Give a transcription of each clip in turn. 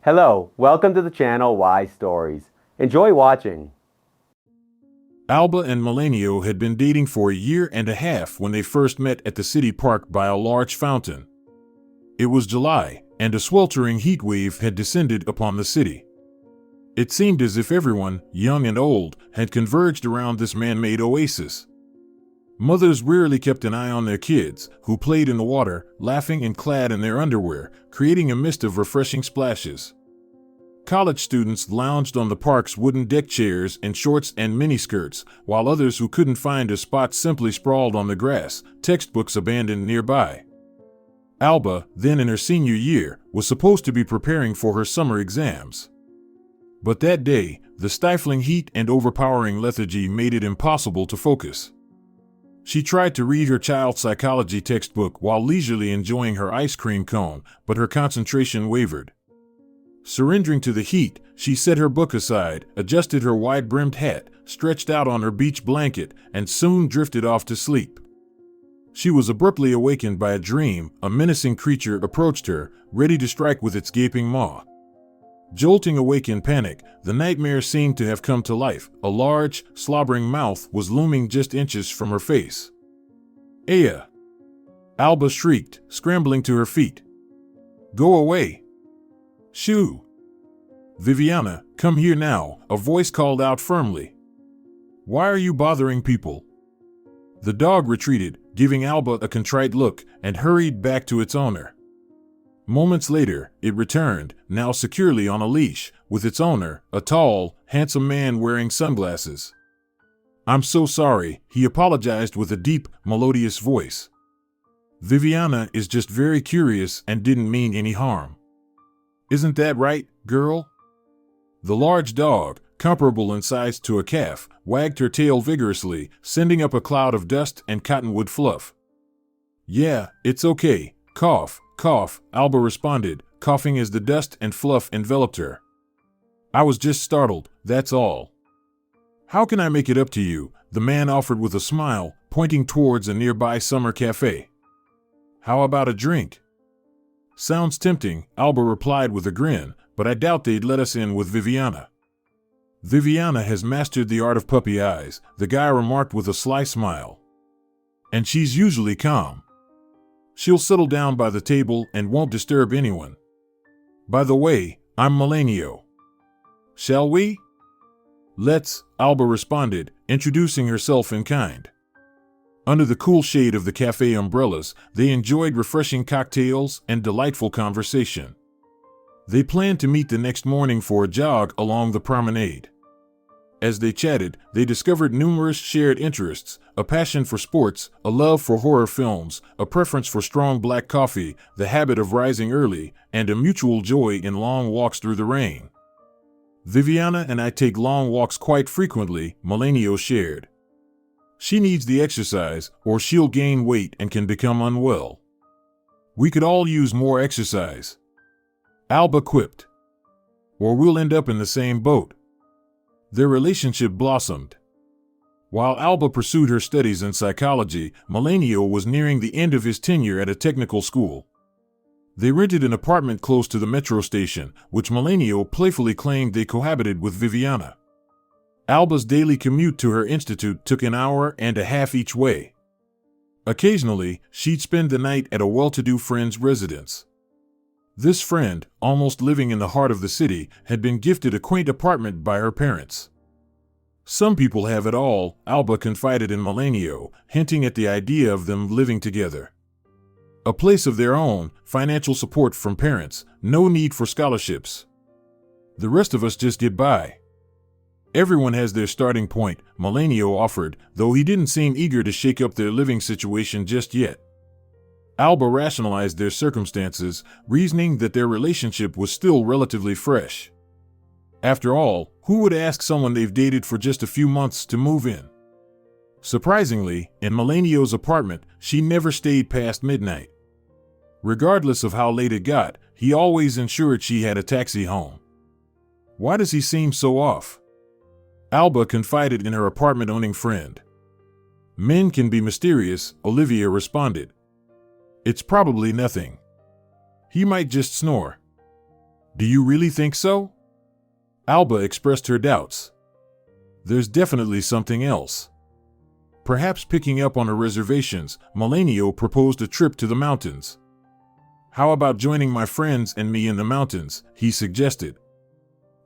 Hello, welcome to the channel Why Stories. Enjoy watching. Alba and Melanio had been dating for a year and a half when they first met at the city park by a large fountain. It was July, and a sweltering heatwave had descended upon the city. It seemed as if everyone, young and old, had converged around this man-made oasis. Mothers wearily kept an eye on their kids, who played in the water, laughing and clad in their underwear, creating a mist of refreshing splashes. College students lounged on the park's wooden deck chairs in shorts and miniskirts, while others who couldn't find a spot simply sprawled on the grass, textbooks abandoned nearby. Alba, then in her senior year, was supposed to be preparing for her summer exams. But that day, the stifling heat and overpowering lethargy made it impossible to focus. She tried to read her child psychology textbook while leisurely enjoying her ice cream cone, but her concentration wavered. Surrendering to the heat, she set her book aside, adjusted her wide-brimmed hat, stretched out on her beach blanket, and soon drifted off to sleep. She was abruptly awakened by a dream. A menacing creature approached her, ready to strike with its gaping maw. Jolting awake in panic, the nightmare seemed to have come to life. A large, slobbering mouth was looming just inches from her face. "Aya!" Alba shrieked, scrambling to her feet. "Go away!" "Shoo!" "Viviana, come here now," a voice called out firmly. "Why are you bothering people?" The dog retreated, giving Alba a contrite look, and hurried back to its owner. Moments later, it returned, now securely on a leash, with its owner, a tall, handsome man wearing sunglasses. "I'm so sorry," he apologized with a deep, melodious voice. "Viviana is just very curious and didn't mean any harm. Isn't that right, girl?" The large dog, comparable in size to a calf, wagged her tail vigorously, sending up a cloud of dust and cottonwood fluff. "Yeah, it's okay. Cough, cough," Alba responded, coughing as the dust and fluff enveloped her. "I was just startled, that's all." "How can I make it up to you?" the man offered with a smile, pointing towards a nearby summer cafe. "How about a drink?" "Sounds tempting," Alba replied with a grin, "but I doubt they'd let us in with Viviana." "Viviana has mastered the art of puppy eyes," the guy remarked with a sly smile. "And she's usually calm. She'll settle down by the table and won't disturb anyone. By the way, I'm Melanio. Shall we?" "Let's," Alba responded, introducing herself in kind. Under the cool shade of the cafe umbrellas, they enjoyed refreshing cocktails and delightful conversation. They planned to meet the next morning for a jog along the promenade. As they chatted, they discovered numerous shared interests: a passion for sports, a love for horror films, a preference for strong black coffee, the habit of rising early, and a mutual joy in long walks through the rain. "Viviana and I take long walks quite frequently," Melanio shared. "She needs the exercise, or she'll gain weight and can become unwell. We could all use more exercise," Alba quipped. "Or we'll end up in the same boat." Their relationship blossomed. While Alba pursued her studies in psychology, Melanio was nearing the end of his tenure at a technical school. They rented an apartment close to the metro station, which Melanio playfully claimed they cohabited with Viviana. Alba's daily commute to her institute took an hour and a half each way. Occasionally, she'd spend the night at a well-to-do friend's residence. This friend, almost living in the heart of the city, had been gifted a quaint apartment by her parents. "Some people have it all," Alba confided in Melanio, hinting at the idea of them living together. "A place of their own, financial support from parents, no need for scholarships. The rest of us just get by." "Everyone has their starting point," Melanio offered, though he didn't seem eager to shake up their living situation just yet. Alba rationalized their circumstances, reasoning that their relationship was still relatively fresh. After all, who would ask someone they've dated for just a few months to move in? Surprisingly, in Melanio's apartment, she never stayed past midnight. Regardless of how late it got, he always ensured she had a taxi home. "Why does he seem so off?" Alba confided in her apartment-owning friend. "Men can be mysterious," Olivia responded. "It's probably nothing. He might just snore." Do you really think so? Alba expressed her doubts. There's definitely something else. Perhaps picking up on her reservations, Melanio proposed a trip to the mountains. How about joining my friends and me in the mountains, he suggested.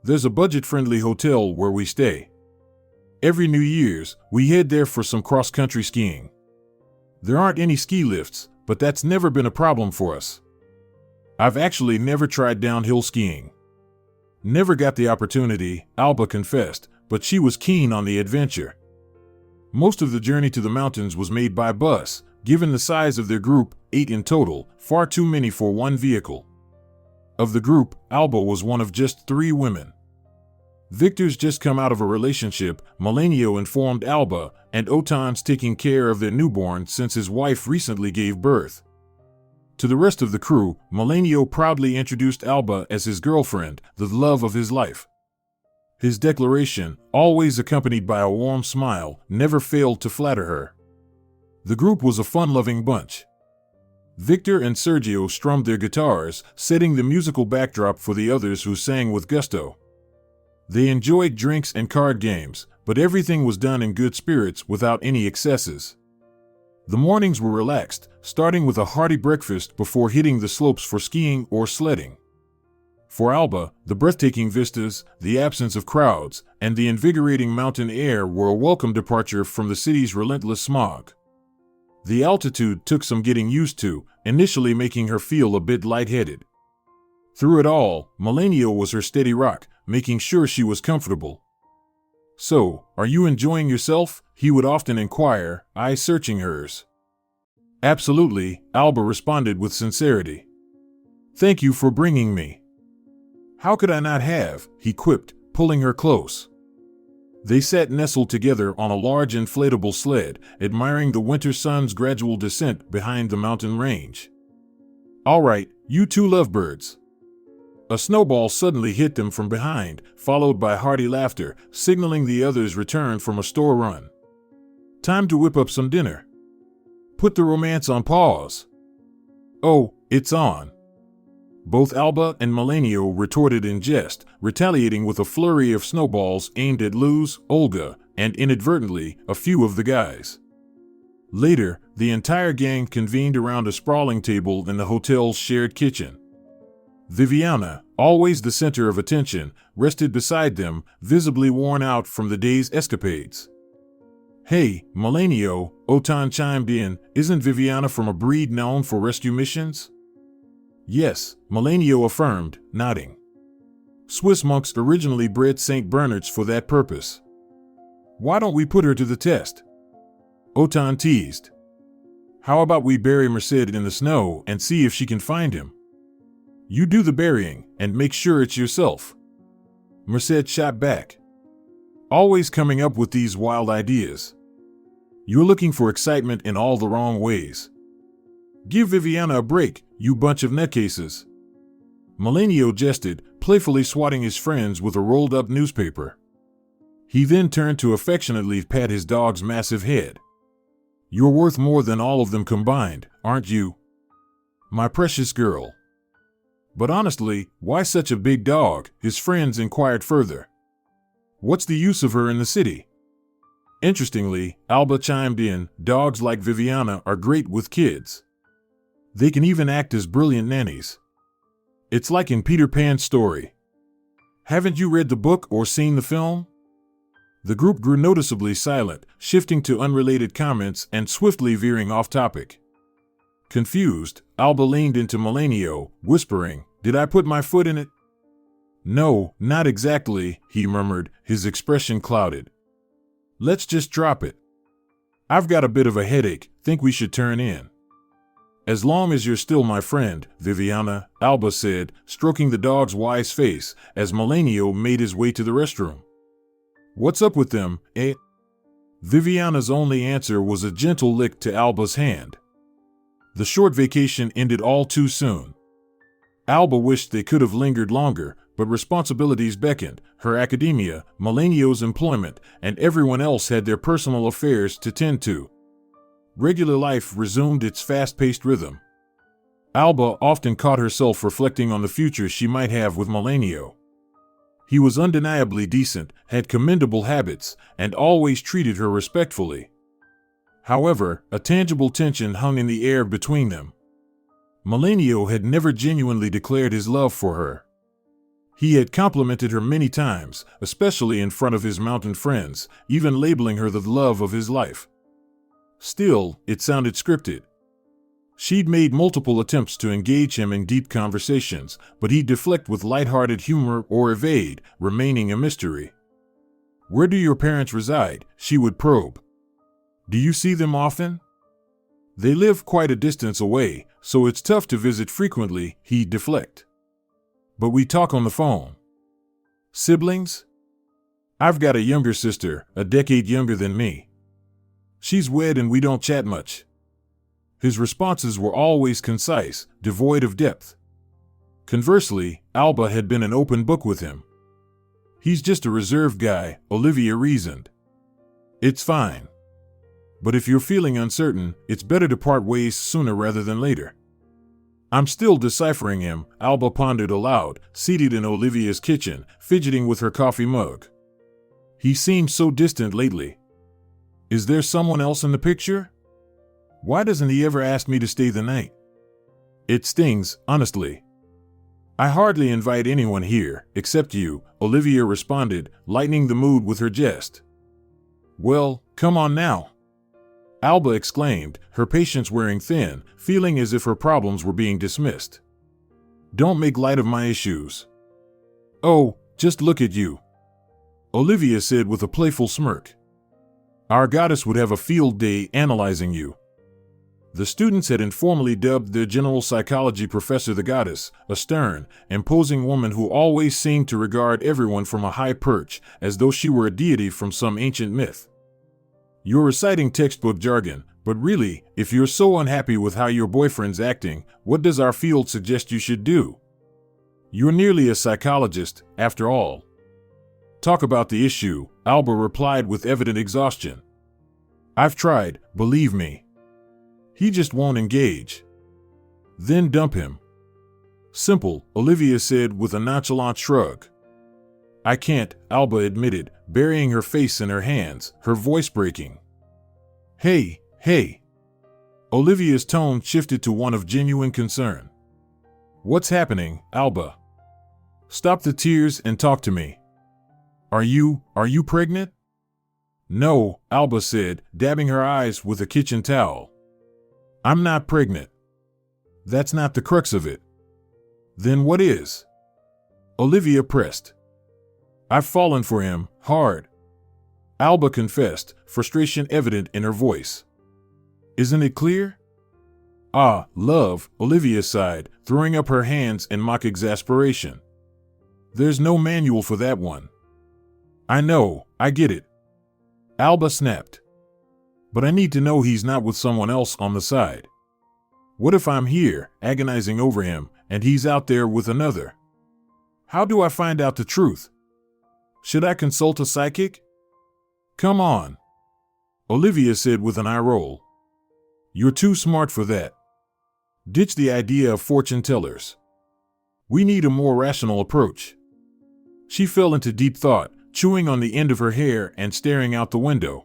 There's a budget-friendly hotel where we stay. Every New Year's, we head there for some cross-country skiing. There aren't any ski lifts, but that's never been a problem for us. I've actually never tried downhill skiing. Never got the opportunity, Alba confessed, but she was keen on the adventure. Most of the journey to the mountains was made by bus. Given the size of their group, 8 in total, far too many for one vehicle. Of the group, Alba was one of just 3 women. Victor's just come out of a relationship, Melanio informed Alba, and Otan's taking care of their newborn since his wife recently gave birth. To the rest of the crew, Melanio proudly introduced Alba as his girlfriend, the love of his life. His declaration, always accompanied by a warm smile, never failed to flatter her. The group was a fun-loving bunch. Victor and Sergio strummed their guitars, setting the musical backdrop for the others who sang with gusto. They enjoyed drinks and card games, but everything was done in good spirits without any excesses. The mornings were relaxed, starting with a hearty breakfast before hitting the slopes for skiing or sledding. For Alba, the breathtaking vistas, the absence of crowds, and the invigorating mountain air were a welcome departure from the city's relentless smog. The altitude took some getting used to, initially making her feel a bit lightheaded. Through it all, Melanio was her steady rock, making sure she was comfortable. "So, are you enjoying yourself?" he would often inquire, eyes searching hers. "Absolutely," Alba responded with sincerity. "Thank you for bringing me." "How could I not have?" he quipped, pulling her close. They sat nestled together on a large inflatable sled, admiring the winter sun's gradual descent behind the mountain range. "All right, you two lovebirds." A snowball suddenly hit them from behind, followed by hearty laughter, signaling the others' return from a store run. "Time to whip up some dinner. Put the romance on pause." "Oh, it's on." Both Alba and Melanio retorted in jest, retaliating with a flurry of snowballs aimed at Luz, Olga, and inadvertently, a few of the guys. Later, the entire gang convened around a sprawling table in the hotel's shared kitchen. Viviana, always the center of attention, rested beside them, visibly worn out from the day's escapades. "Hey, Melanio," Otan chimed in, "isn't Viviana from a breed known for rescue missions?" "Yes," Melanio affirmed, nodding. "Swiss monks originally bred St. Bernards for that purpose." "Why don't we put her to the test?" Otan teased. "How about we bury Merced in the snow and see if she can find him? You do the burying, and make sure it's yourself." Merced shot back. "Always coming up with these wild ideas. You're looking for excitement in all the wrong ways. Give Viviana a break, you bunch of nutcases." Melanio jested, playfully swatting his friends with a rolled-up newspaper. He then turned to affectionately pat his dog's massive head. "You're worth more than all of them combined, aren't you? My precious girl." "But honestly, why such a big dog?" his friends inquired further. "What's the use of her in the city?" Interestingly, Alba chimed in, "Dogs like Viviana are great with kids. They can even act as brilliant nannies. It's like in Peter Pan's story. Haven't you read the book or seen the film?" The group grew noticeably silent, shifting to unrelated comments and swiftly veering off topic. Confused, Alba leaned into Melanio, whispering, "Did I put my foot in it?" "No, not exactly," he murmured, his expression clouded. "Let's just drop it. I've got a bit of a headache, think we should turn in." "As long as you're still my friend, Viviana," Alba said, stroking the dog's wise face as Melanio made his way to the restroom. "What's up with them, eh?" Viviana's only answer was a gentle lick to Alba's hand. The short vacation ended all too soon. Alba wished they could have lingered longer, but responsibilities beckoned, her academia, Melanio's employment, and everyone else had their personal affairs to tend to. Regular life resumed its fast-paced rhythm. Alba often caught herself reflecting on the future she might have with Melanio. He was undeniably decent, had commendable habits, and always treated her respectfully. However, a tangible tension hung in the air between them. Melanio had never genuinely declared his love for her. He had complimented her many times, especially in front of his mountain friends, even labeling her the love of his life. Still, it sounded scripted. She'd made multiple attempts to engage him in deep conversations, but he'd deflect with lighthearted humor or evade, remaining a mystery. "Where do your parents reside?" she would probe. "Do you see them often?" "They live quite a distance away, so it's tough to visit frequently," he'd deflect. "But we talk on the phone." "Siblings?" "I've got a younger sister, a decade younger than me. She's wed and we don't chat much." His responses were always concise, devoid of depth. Conversely, Alba had been an open book with him. "He's just a reserved guy," Olivia reasoned. "It's fine. But if you're feeling uncertain, it's better to part ways sooner rather than later." "I'm still deciphering him," Alba pondered aloud, seated in Olivia's kitchen, fidgeting with her coffee mug. "He seems so distant lately. Is there someone else in the picture? Why doesn't he ever ask me to stay the night? It stings, honestly." "I hardly invite anyone here, except you," Olivia responded, lightening the mood with her jest. "Well, come on now," Alba exclaimed, her patience wearing thin, feeling as if her problems were being dismissed. "Don't make light of my issues." "Oh, just look at you," Olivia said with a playful smirk. "Our goddess would have a field day analyzing you." The students had informally dubbed their general psychology professor the goddess, a stern, imposing woman who always seemed to regard everyone from a high perch, as though she were a deity from some ancient myth. "You're reciting textbook jargon, but really, if you're so unhappy with how your boyfriend's acting, what does our field suggest you should do? You're nearly a psychologist, after all." "Talk about the issue," Alba replied with evident exhaustion. "I've tried, believe me. He just won't engage." "Then dump him." "Simple," Olivia said with a nonchalant shrug. "I can't," Alba admitted, burying her face in her hands, her voice breaking. Hey. Olivia's tone shifted to one of genuine concern. "What's happening, Alba? Stop the tears and talk to me. Are you pregnant?" "No," Alba said, dabbing her eyes with a kitchen towel. "I'm not pregnant." "That's not the crux of it." "Then what is?" Olivia pressed. "I've fallen for him, hard," Alba confessed, frustration evident in her voice. "Isn't it clear?" "Ah, love," Olivia sighed, throwing up her hands in mock exasperation. "There's no manual for that one." "I know, I get it," Alba snapped. "But I need to know he's not with someone else on the side. What if I'm here, agonizing over him, and he's out there with another? How do I find out the truth? Should I consult a psychic?" "Come on," Olivia said with an eye roll. "You're too smart for that. Ditch the idea of fortune tellers. We need a more rational approach." She fell into deep thought, chewing on the end of her hair and staring out the window.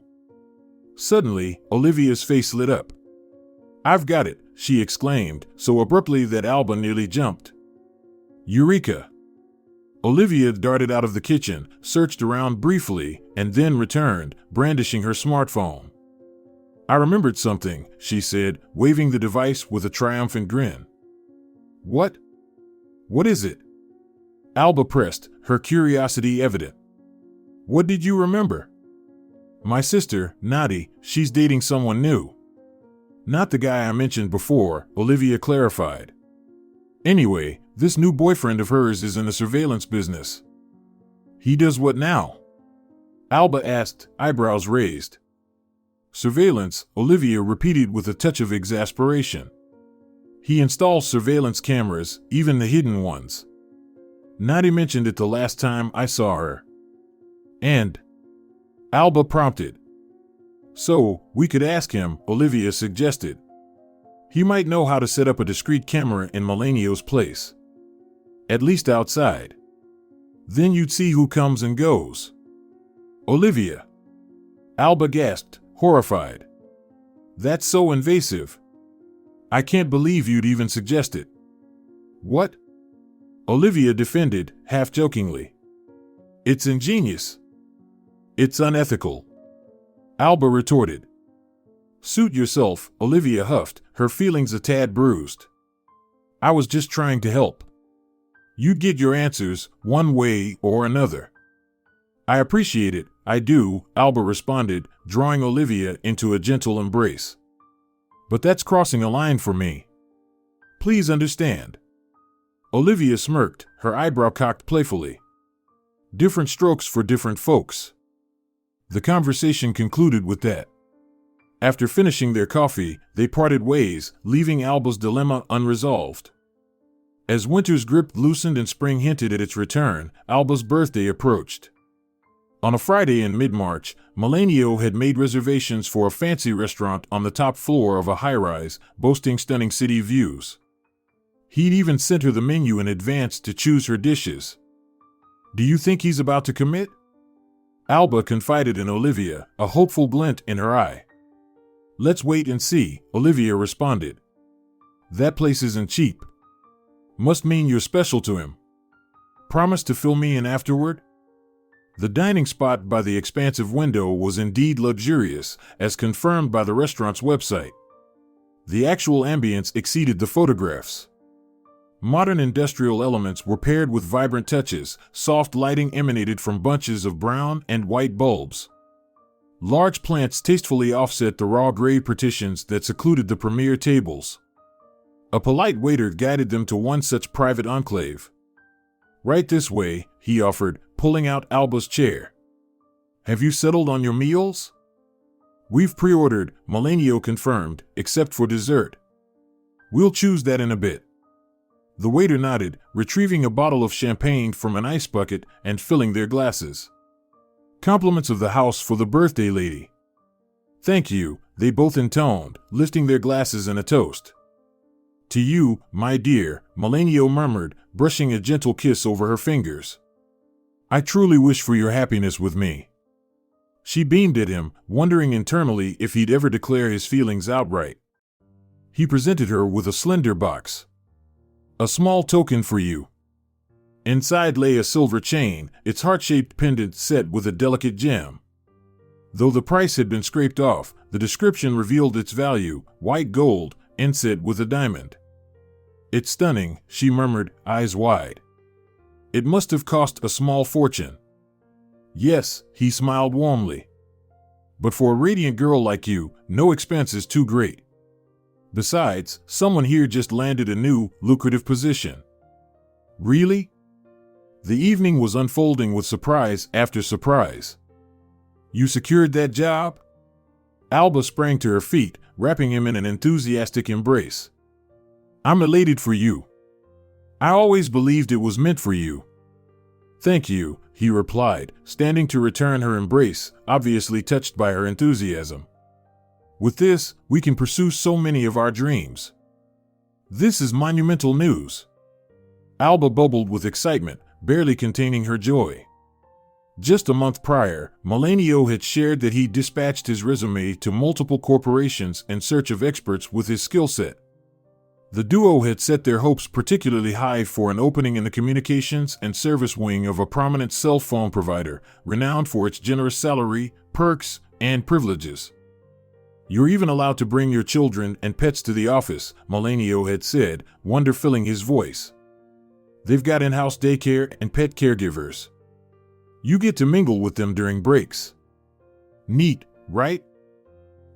Suddenly, Olivia's face lit up. "I've got it," she exclaimed, so abruptly that Alba nearly jumped. "Eureka!" Olivia darted out of the kitchen, searched around briefly, and then returned, brandishing her smartphone. "I remembered something," she said, waving the device with a triumphant grin. "What? What is it?" Alba pressed, her curiosity evident. "What did you remember?" "My sister, Nadi, she's dating someone new." "Not the guy I mentioned before," Olivia clarified. "Anyway, this new boyfriend of hers is in the surveillance business." "He does what now?" Alba asked, eyebrows raised. "Surveillance," Olivia repeated with a touch of exasperation. "He installs surveillance cameras, even the hidden ones. Nadi mentioned it the last time I saw her." "And?" Alba prompted. "So, we could ask him," Olivia suggested. He might know how to set up a discreet camera in Melanio's place. At least outside. Then you'd see who comes and goes. Olivia. Alba gasped, horrified. That's so invasive. I can't believe you'd even suggest it. What? Olivia defended, half-jokingly. It's ingenious. It's unethical. Alba retorted. Suit yourself, Olivia huffed, her feelings a tad bruised. I was just trying to help. You'd get your answers, one way or another. I appreciate it, I do, Alba responded, drawing Olivia into a gentle embrace. But that's crossing a line for me. Please understand. Olivia smirked, her eyebrow cocked playfully. Different strokes for different folks. The conversation concluded with that. After finishing their coffee, they parted ways, leaving Alba's dilemma unresolved. As winter's grip loosened and spring hinted at its return, Alba's birthday approached. On a Friday in mid-March, Melanio had made reservations for a fancy restaurant on the top floor of a high-rise, boasting stunning city views. He'd even sent her the menu in advance to choose her dishes. Do you think he's about to commit? Alba confided in Olivia, a hopeful glint in her eye. Let's wait and see, Olivia responded. That place isn't cheap. Must mean you're special to him. Promise to fill me in afterward? The dining spot by the expansive window was indeed luxurious, as confirmed by the restaurant's website. The actual ambience exceeded the photographs. Modern industrial elements were paired with vibrant touches, soft lighting emanated from bunches of brown and white bulbs. Large plants tastefully offset the raw gray partitions that secluded the premier tables. A polite waiter guided them to one such private enclave. Right this way, he offered, pulling out Alba's chair. Have you settled on your meals? We've pre-ordered, Melanio confirmed, except for dessert. We'll choose that in a bit. The waiter nodded, retrieving a bottle of champagne from an ice bucket and filling their glasses. Compliments of the house for the birthday lady. Thank you, they both intoned, lifting their glasses in a toast. To you, my dear, Melanio murmured, brushing a gentle kiss over her fingers. I truly wish for your happiness with me. She beamed at him, wondering internally if he'd ever declare his feelings outright. He presented her with a slender box. A small token for you. Inside lay a silver chain, its heart-shaped pendant set with a delicate gem. Though the price had been scraped off, the description revealed its value, white gold, inset with a diamond. It's stunning, she murmured, eyes wide. It must have cost a small fortune. Yes, he smiled warmly. But for a radiant girl like you, no expense is too great. Besides, someone here just landed a new, lucrative position. Really? The evening was unfolding with surprise after surprise. You secured that job? Alba sprang to her feet, wrapping him in an enthusiastic embrace. I'm elated for you. I always believed it was meant for you. Thank you, he replied, standing to return her embrace, obviously touched by her enthusiasm. With this, we can pursue so many of our dreams. This is monumental news. Alba bubbled with excitement, barely containing her joy. Just a month prior, Melanio had shared that he dispatched his resume to multiple corporations in search of experts with his skill set. The duo had set their hopes particularly high for an opening in the communications and service wing of a prominent cell phone provider, renowned for its generous salary, perks, and privileges. You're even allowed to bring your children and pets to the office, Melanio had said, wonder filling his voice. They've got in-house daycare and pet caregivers. You get to mingle with them during breaks. Neat, right?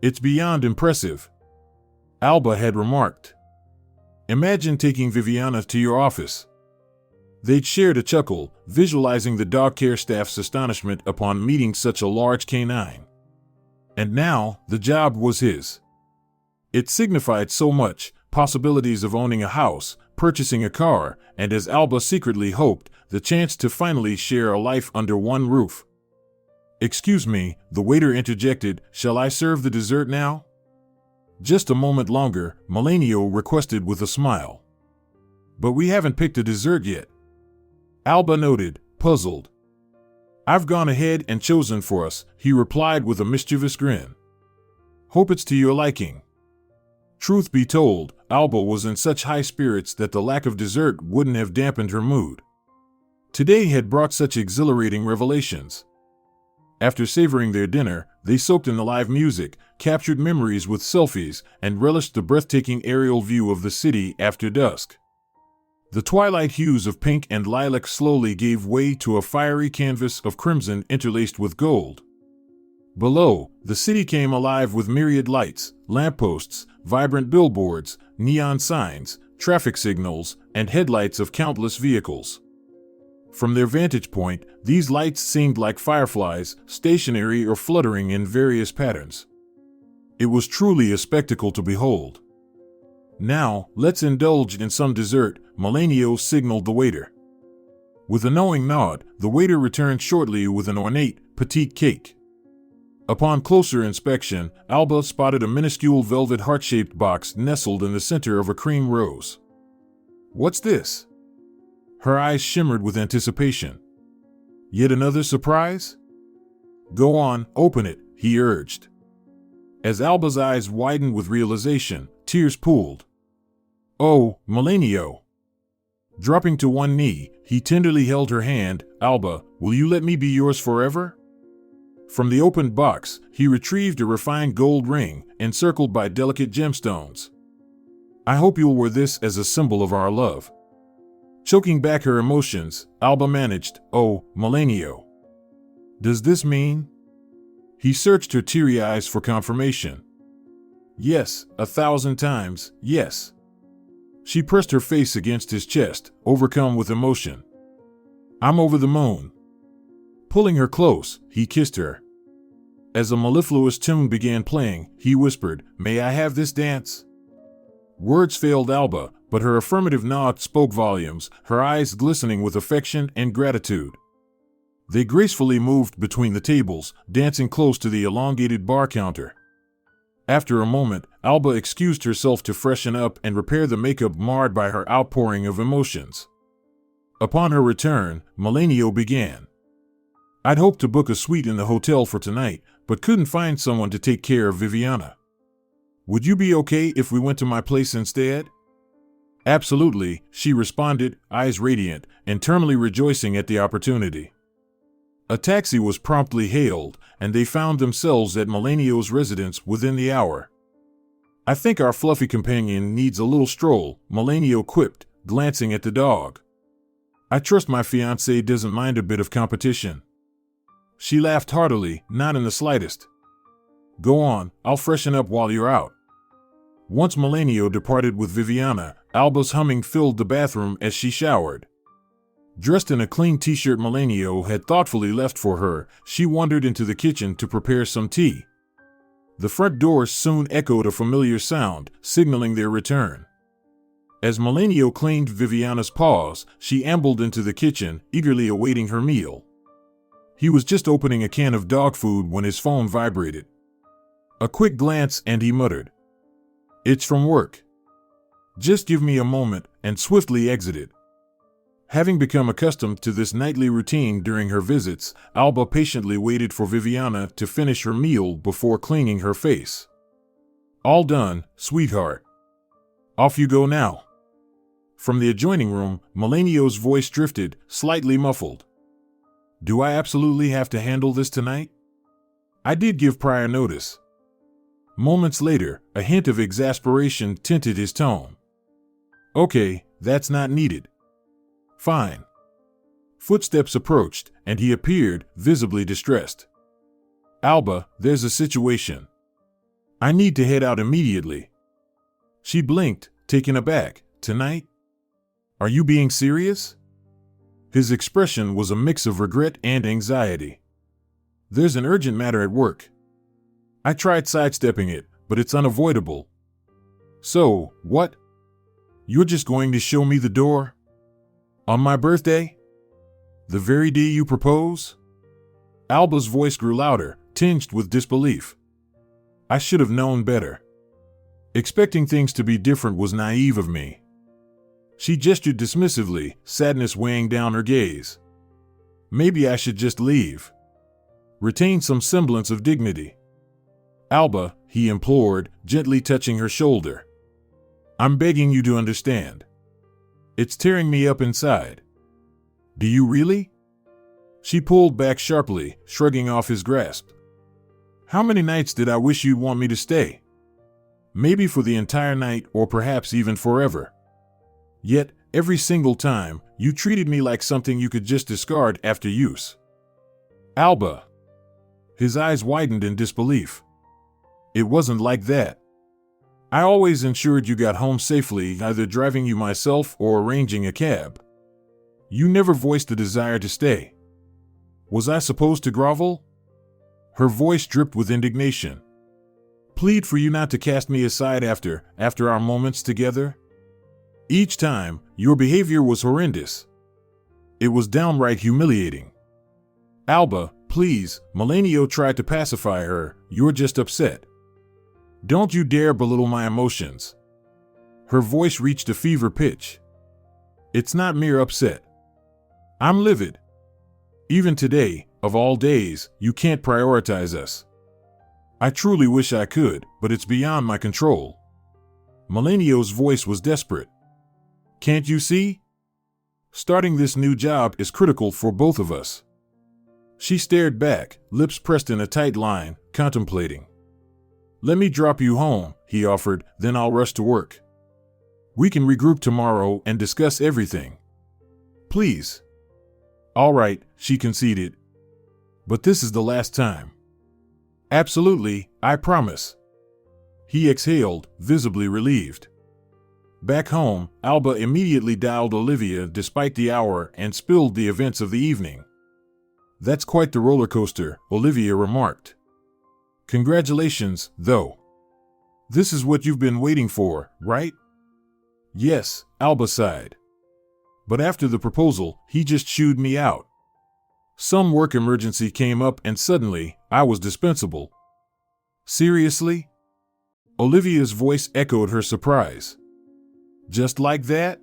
It's beyond impressive. Alba had remarked. Imagine taking Viviana to your office. They'd shared a chuckle, visualizing the dog care staff's astonishment upon meeting such a large canine. And now, the job was his. It signified so much, possibilities of owning a house, purchasing a car, and as Alba secretly hoped, the chance to finally share a life under one roof. Excuse me, the waiter interjected, shall I serve the dessert now? Just a moment longer, Melanio requested with a smile. But we haven't picked a dessert yet. Alba noted, puzzled. I've gone ahead and chosen for us, he replied with a mischievous grin. Hope it's to your liking. Truth be told, Alba was in such high spirits that the lack of dessert wouldn't have dampened her mood. Today had brought such exhilarating revelations. After savoring their dinner, they soaked in the live music, captured memories with selfies, and relished the breathtaking aerial view of the city after dusk. The twilight hues of pink and lilac slowly gave way to a fiery canvas of crimson interlaced with gold. Below, the city came alive with myriad lights, lampposts, vibrant billboards, neon signs, traffic signals, and headlights of countless vehicles. From their vantage point, these lights seemed like fireflies, stationary or fluttering in various patterns. It was truly a spectacle to behold. Now, let's indulge in some dessert, Melanio signaled the waiter. With a knowing nod, the waiter returned shortly with an ornate, petite cake. Upon closer inspection, Alba spotted a minuscule velvet heart-shaped box nestled in the center of a cream rose. What's this? Her eyes shimmered with anticipation. Yet another surprise? Go on, open it, he urged. As Alba's eyes widened with realization, tears pooled. Oh, Melanio! Dropping to one knee, he tenderly held her hand. Alba, will you let me be yours forever? From the opened box, he retrieved a refined gold ring, encircled by delicate gemstones. I hope you'll wear this as a symbol of our love. Choking back her emotions, Alba managed, Oh, Melanio. Does this mean? He searched her teary eyes for confirmation. Yes, 1,000 times, yes. She pressed her face against his chest, overcome with emotion. I'm over the moon. Pulling her close, he kissed her. As a mellifluous tune began playing, he whispered, May I have this dance? Words failed Alba, but her affirmative nod spoke volumes, her eyes glistening with affection and gratitude. They gracefully moved between the tables, dancing close to the elongated bar counter. After a moment, Alba excused herself to freshen up and repair the makeup marred by her outpouring of emotions. Upon her return, Melanio began. I'd hoped to book a suite in the hotel for tonight, but couldn't find someone to take care of Viviana. Would you be okay if we went to my place instead? Absolutely, she responded, eyes radiant, internally rejoicing at the opportunity. A taxi was promptly hailed, and they found themselves at Melanio's residence within the hour. I think our fluffy companion needs a little stroll, Melanio quipped, glancing at the dog. I trust my fiancé doesn't mind a bit of competition. She laughed heartily, not in the slightest. Go on, I'll freshen up while you're out. Once Melanio departed with Viviana, Alba's humming filled the bathroom as she showered. Dressed in a clean t-shirt Melanio had thoughtfully left for her, she wandered into the kitchen to prepare some tea. The front door soon echoed a familiar sound, signaling their return. As Melanio claimed Viviana's pause, she ambled into the kitchen, eagerly awaiting her meal. He was just opening a can of dog food when his phone vibrated. A quick glance and he muttered, It's from work. Just give me a moment, and swiftly exited. Having become accustomed to this nightly routine during her visits, Alba patiently waited for Viviana to finish her meal before cleaning her face. All done, sweetheart. Off you go now. From the adjoining room, Melanio's voice drifted, slightly muffled. Do I absolutely have to handle this tonight? I did give prior notice. Moments later, a hint of exasperation tinted his tone. Okay, that's not needed. Fine. Footsteps approached, and he appeared, visibly distressed. Alba, there's a situation. I need to head out immediately. She blinked, taken aback. Tonight? Are you being serious? His expression was a mix of regret and anxiety. There's an urgent matter at work. I tried sidestepping it, but it's unavoidable. So, what? You're just going to show me the door? On my birthday? The very day you propose? Alba's voice grew louder, tinged with disbelief. I should have known better. Expecting things to be different was naive of me. She gestured dismissively, sadness weighing down her gaze. Maybe I should just leave. Retain some semblance of dignity. Alba, he implored, gently touching her shoulder. I'm begging you to understand. It's tearing me up inside. Do you really? She pulled back sharply, shrugging off his grasp. How many nights did I wish you'd want me to stay? Maybe for the entire night or perhaps even forever. Yet, every single time, you treated me like something you could just discard after use. Alba. His eyes widened in disbelief. It wasn't like that. I always ensured you got home safely, either driving you myself or arranging a cab. You never voiced the desire to stay. Was I supposed to grovel? Her voice dripped with indignation. Plead for you not to cast me aside after our moments together? Each time, your behavior was horrendous. It was downright humiliating. Alba, please, Melanio tried to pacify her, you're just upset. Don't you dare belittle my emotions. Her voice reached a fever pitch. It's not mere upset. I'm livid. Even today, of all days, you can't prioritize us. I truly wish I could, but it's beyond my control. Melanio's voice was desperate. Can't you see? Starting this new job is critical for both of us. She stared back, lips pressed in a tight line, contemplating. Let me drop you home, he offered, then I'll rush to work. We can regroup tomorrow and discuss everything. Please. All right, she conceded. But this is the last time. Absolutely, I promise. He exhaled, visibly relieved. Back home, Alba immediately dialed Olivia despite the hour and spilled the events of the evening. That's quite the roller coaster, Olivia remarked. Congratulations, though. This is what you've been waiting for, right? Yes, Alba sighed. But after the proposal, he just shooed me out. Some work emergency came up and suddenly, I was dispensable. Seriously? Olivia's voice echoed her surprise. Just like that?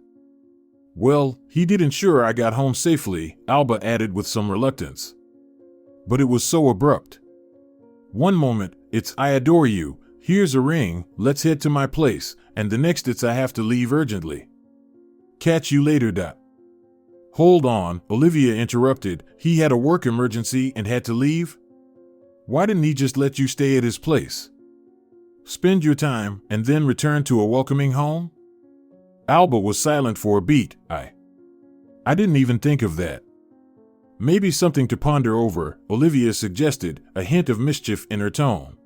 Well, he did ensure I got home safely, Alba added with some reluctance. But it was so abrupt. One moment, it's I adore you, here's a ring, let's head to my place, and the next it's I have to leave urgently. Catch you later. Hold on, Olivia interrupted, he had a work emergency and had to leave? Why didn't he just let you stay at his place? Spend your time and then return to a welcoming home? Alba was silent for a beat. I didn't even think of that. Maybe something to ponder over, Olivia suggested, a hint of mischief in her tone.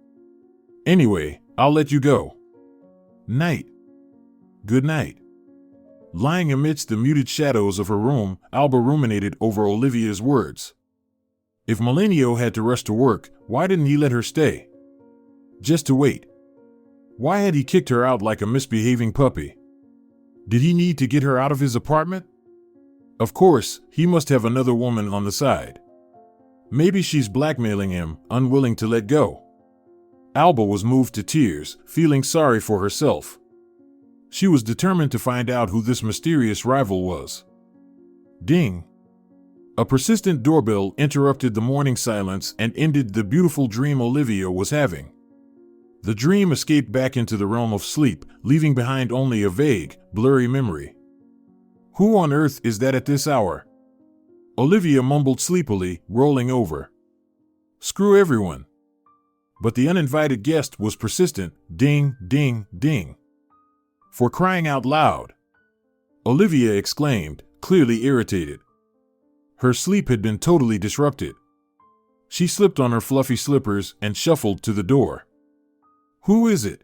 Anyway, I'll let you go. Night. Good night. Lying amidst the muted shadows of her room, Alba ruminated over Olivia's words. If Melanio had to rush to work, why didn't he let her stay? Just to wait. Why had he kicked her out like a misbehaving puppy? Did he need to get her out of his apartment? Of course, he must have another woman on the side. Maybe she's blackmailing him, unwilling to let go. Alba was moved to tears, feeling sorry for herself. She was determined to find out who this mysterious rival was. Ding! A persistent doorbell interrupted the morning silence and ended the beautiful dream Olivia was having. The dream escaped back into the realm of sleep, leaving behind only a vague, blurry memory. Who on earth is that at this hour? Olivia mumbled sleepily, rolling over. Screw everyone. But the uninvited guest was persistent. Ding, ding, ding. For crying out loud! Olivia exclaimed, clearly irritated. Her sleep had been totally disrupted. She slipped on her fluffy slippers and shuffled to the door. Who is it?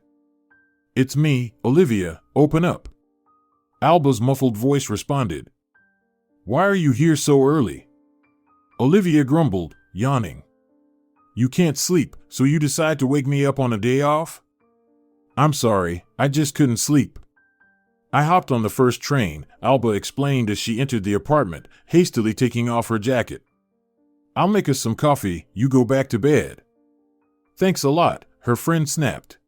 It's me, Olivia, open up. Alba's muffled voice responded. Why are you here so early? Olivia grumbled, yawning. You can't sleep, so you decide to wake me up on a day off? I'm sorry, I just couldn't sleep. I hopped on the first train, Alba explained as she entered the apartment, hastily taking off her jacket. I'll make us some coffee, you go back to bed. Thanks a lot, her friend snapped.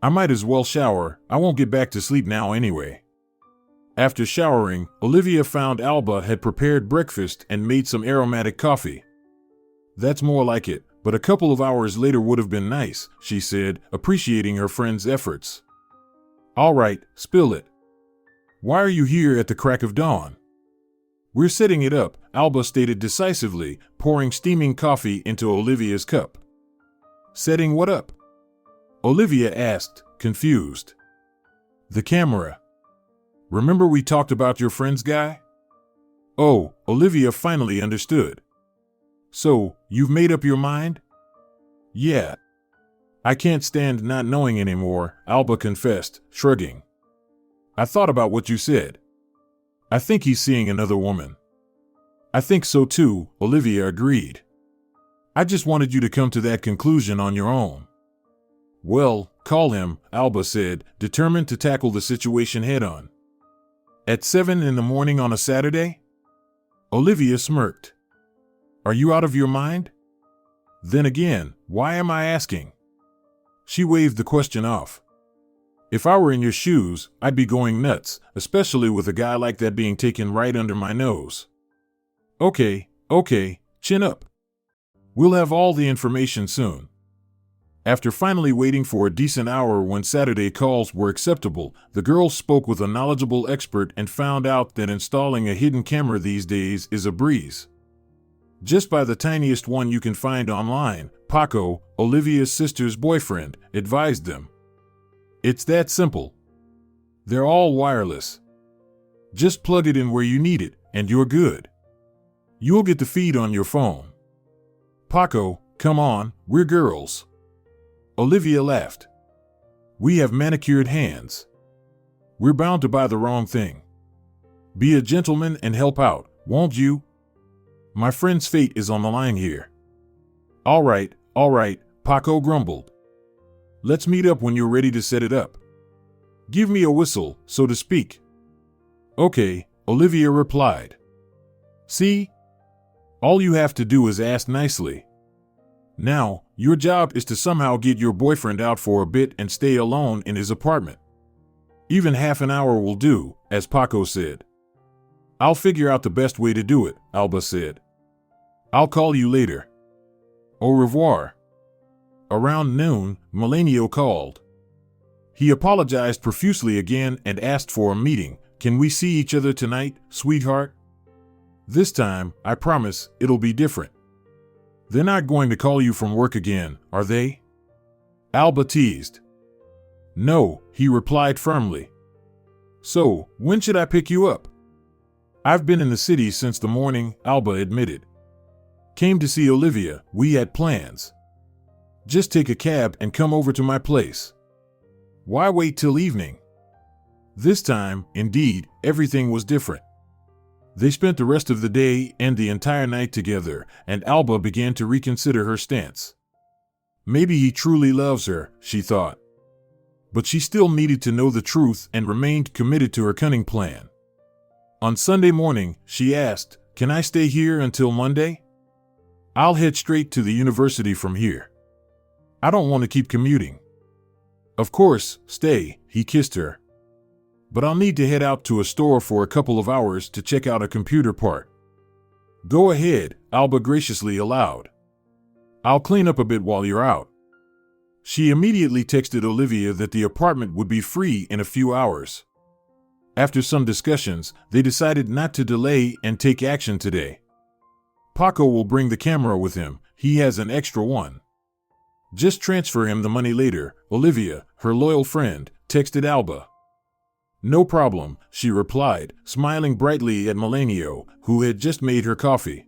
I might as well shower. I won't get back to sleep now anyway. After showering, Olivia found Alba had prepared breakfast and made some aromatic coffee. That's more like it, but a couple of hours later would have been nice, she said, appreciating her friend's efforts. All right, spill it. Why are you here at the crack of dawn? We're setting it up, Alba stated decisively, pouring steaming coffee into Olivia's cup. Setting what up? Olivia asked, confused. The camera. Remember we talked about your friend's guy? Oh, Olivia finally understood. So, you've made up your mind? Yeah. I can't stand not knowing anymore, Alba confessed, shrugging. I thought about what you said. I think he's seeing another woman. I think so too, Olivia agreed. I just wanted you to come to that conclusion on your own. Well, call him, Alba said, determined to tackle the situation head-on. At 7 in the morning on a Saturday? Olivia smirked. Are you out of your mind? Then again, why am I asking? She waved the question off. If I were in your shoes, I'd be going nuts, especially with a guy like that being taken right under my nose. Okay, chin up. We'll have all the information soon. After finally waiting for a decent hour when Saturday calls were acceptable, the girls spoke with a knowledgeable expert and found out that installing a hidden camera these days is a breeze. Just buy the tiniest one you can find online, Paco, Olivia's sister's boyfriend, advised them. It's that simple. They're all wireless. Just plug it in where you need it, and you're good. You'll get the feed on your phone. Paco, come on, we're girls. Olivia laughed. We have manicured hands. We're bound to buy the wrong thing. Be a gentleman and help out, won't you? My friend's fate is on the line here. All right, Paco grumbled. Let's meet up when you're ready to set it up. Give me a whistle, so to speak. Okay, Olivia replied. See? All you have to do is ask nicely. Now, your job is to somehow get your boyfriend out for a bit and stay alone in his apartment. Even half an hour will do, as Paco said. I'll figure out the best way to do it, Alba said. I'll call you later. Au revoir. Around noon, Melanio called. He apologized profusely again and asked for a meeting. Can we see each other tonight, sweetheart? This time, I promise, it'll be different. They're not going to call you from work again, are they? Alba teased. No, he replied firmly. So, when should I pick you up? I've been in the city since the morning, Alba admitted. Came to see Olivia, we had plans. Just take a cab and come over to my place. Why wait till evening? This time, indeed, everything was different. They spent the rest of the day and the entire night together, and Alba began to reconsider her stance. Maybe he truly loves her, she thought. But she still needed to know the truth and remained committed to her cunning plan. On Sunday morning, she asked, Can I stay here until Monday? I'll head straight to the university from here. I don't want to keep commuting. Of course, stay, he kissed her. But I'll need to head out to a store for a couple of hours to check out a computer part. Go ahead, Alba graciously allowed. I'll clean up a bit while you're out. She immediately texted Olivia that the apartment would be free in a few hours. After some discussions, they decided not to delay and take action today. Paco will bring the camera with him, he has an extra one. Just transfer him the money later, Olivia, her loyal friend, texted Alba. No problem, she replied, smiling brightly at Melanio, who had just made her coffee.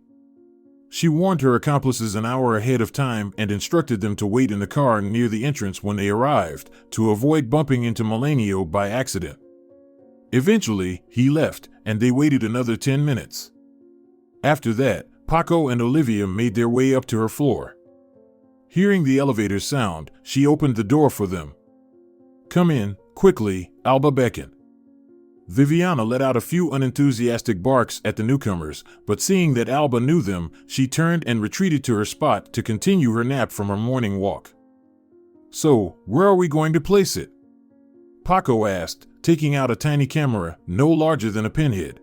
She warned her accomplices an hour ahead of time and instructed them to wait in the car near the entrance when they arrived, to avoid bumping into Melanio by accident. Eventually, he left, and they waited another 10 minutes. After that, Paco and Olivia made their way up to her floor. Hearing the elevator sound, she opened the door for them. Come in, quickly, Alba beckoned. Viviana let out a few unenthusiastic barks at the newcomers, but seeing that Alba knew them, she turned and retreated to her spot to continue her nap from her morning walk. So, where are we going to place it? Paco asked, taking out a tiny camera no larger than a pinhead.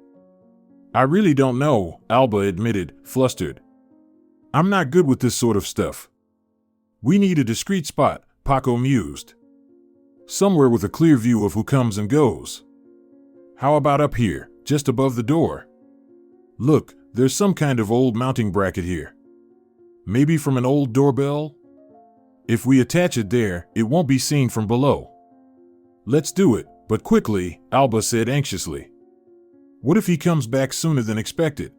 I really don't know, Alba admitted, flustered. I'm not good with this sort of stuff. We need a discreet spot, Paco mused. Somewhere with a clear view of who comes and goes. How about up here, just above the door? Look, there's some kind of old mounting bracket here. Maybe from an old doorbell? If we attach it there, it won't be seen from below. Let's do it, but quickly, Alba said anxiously. What if he comes back sooner than expected?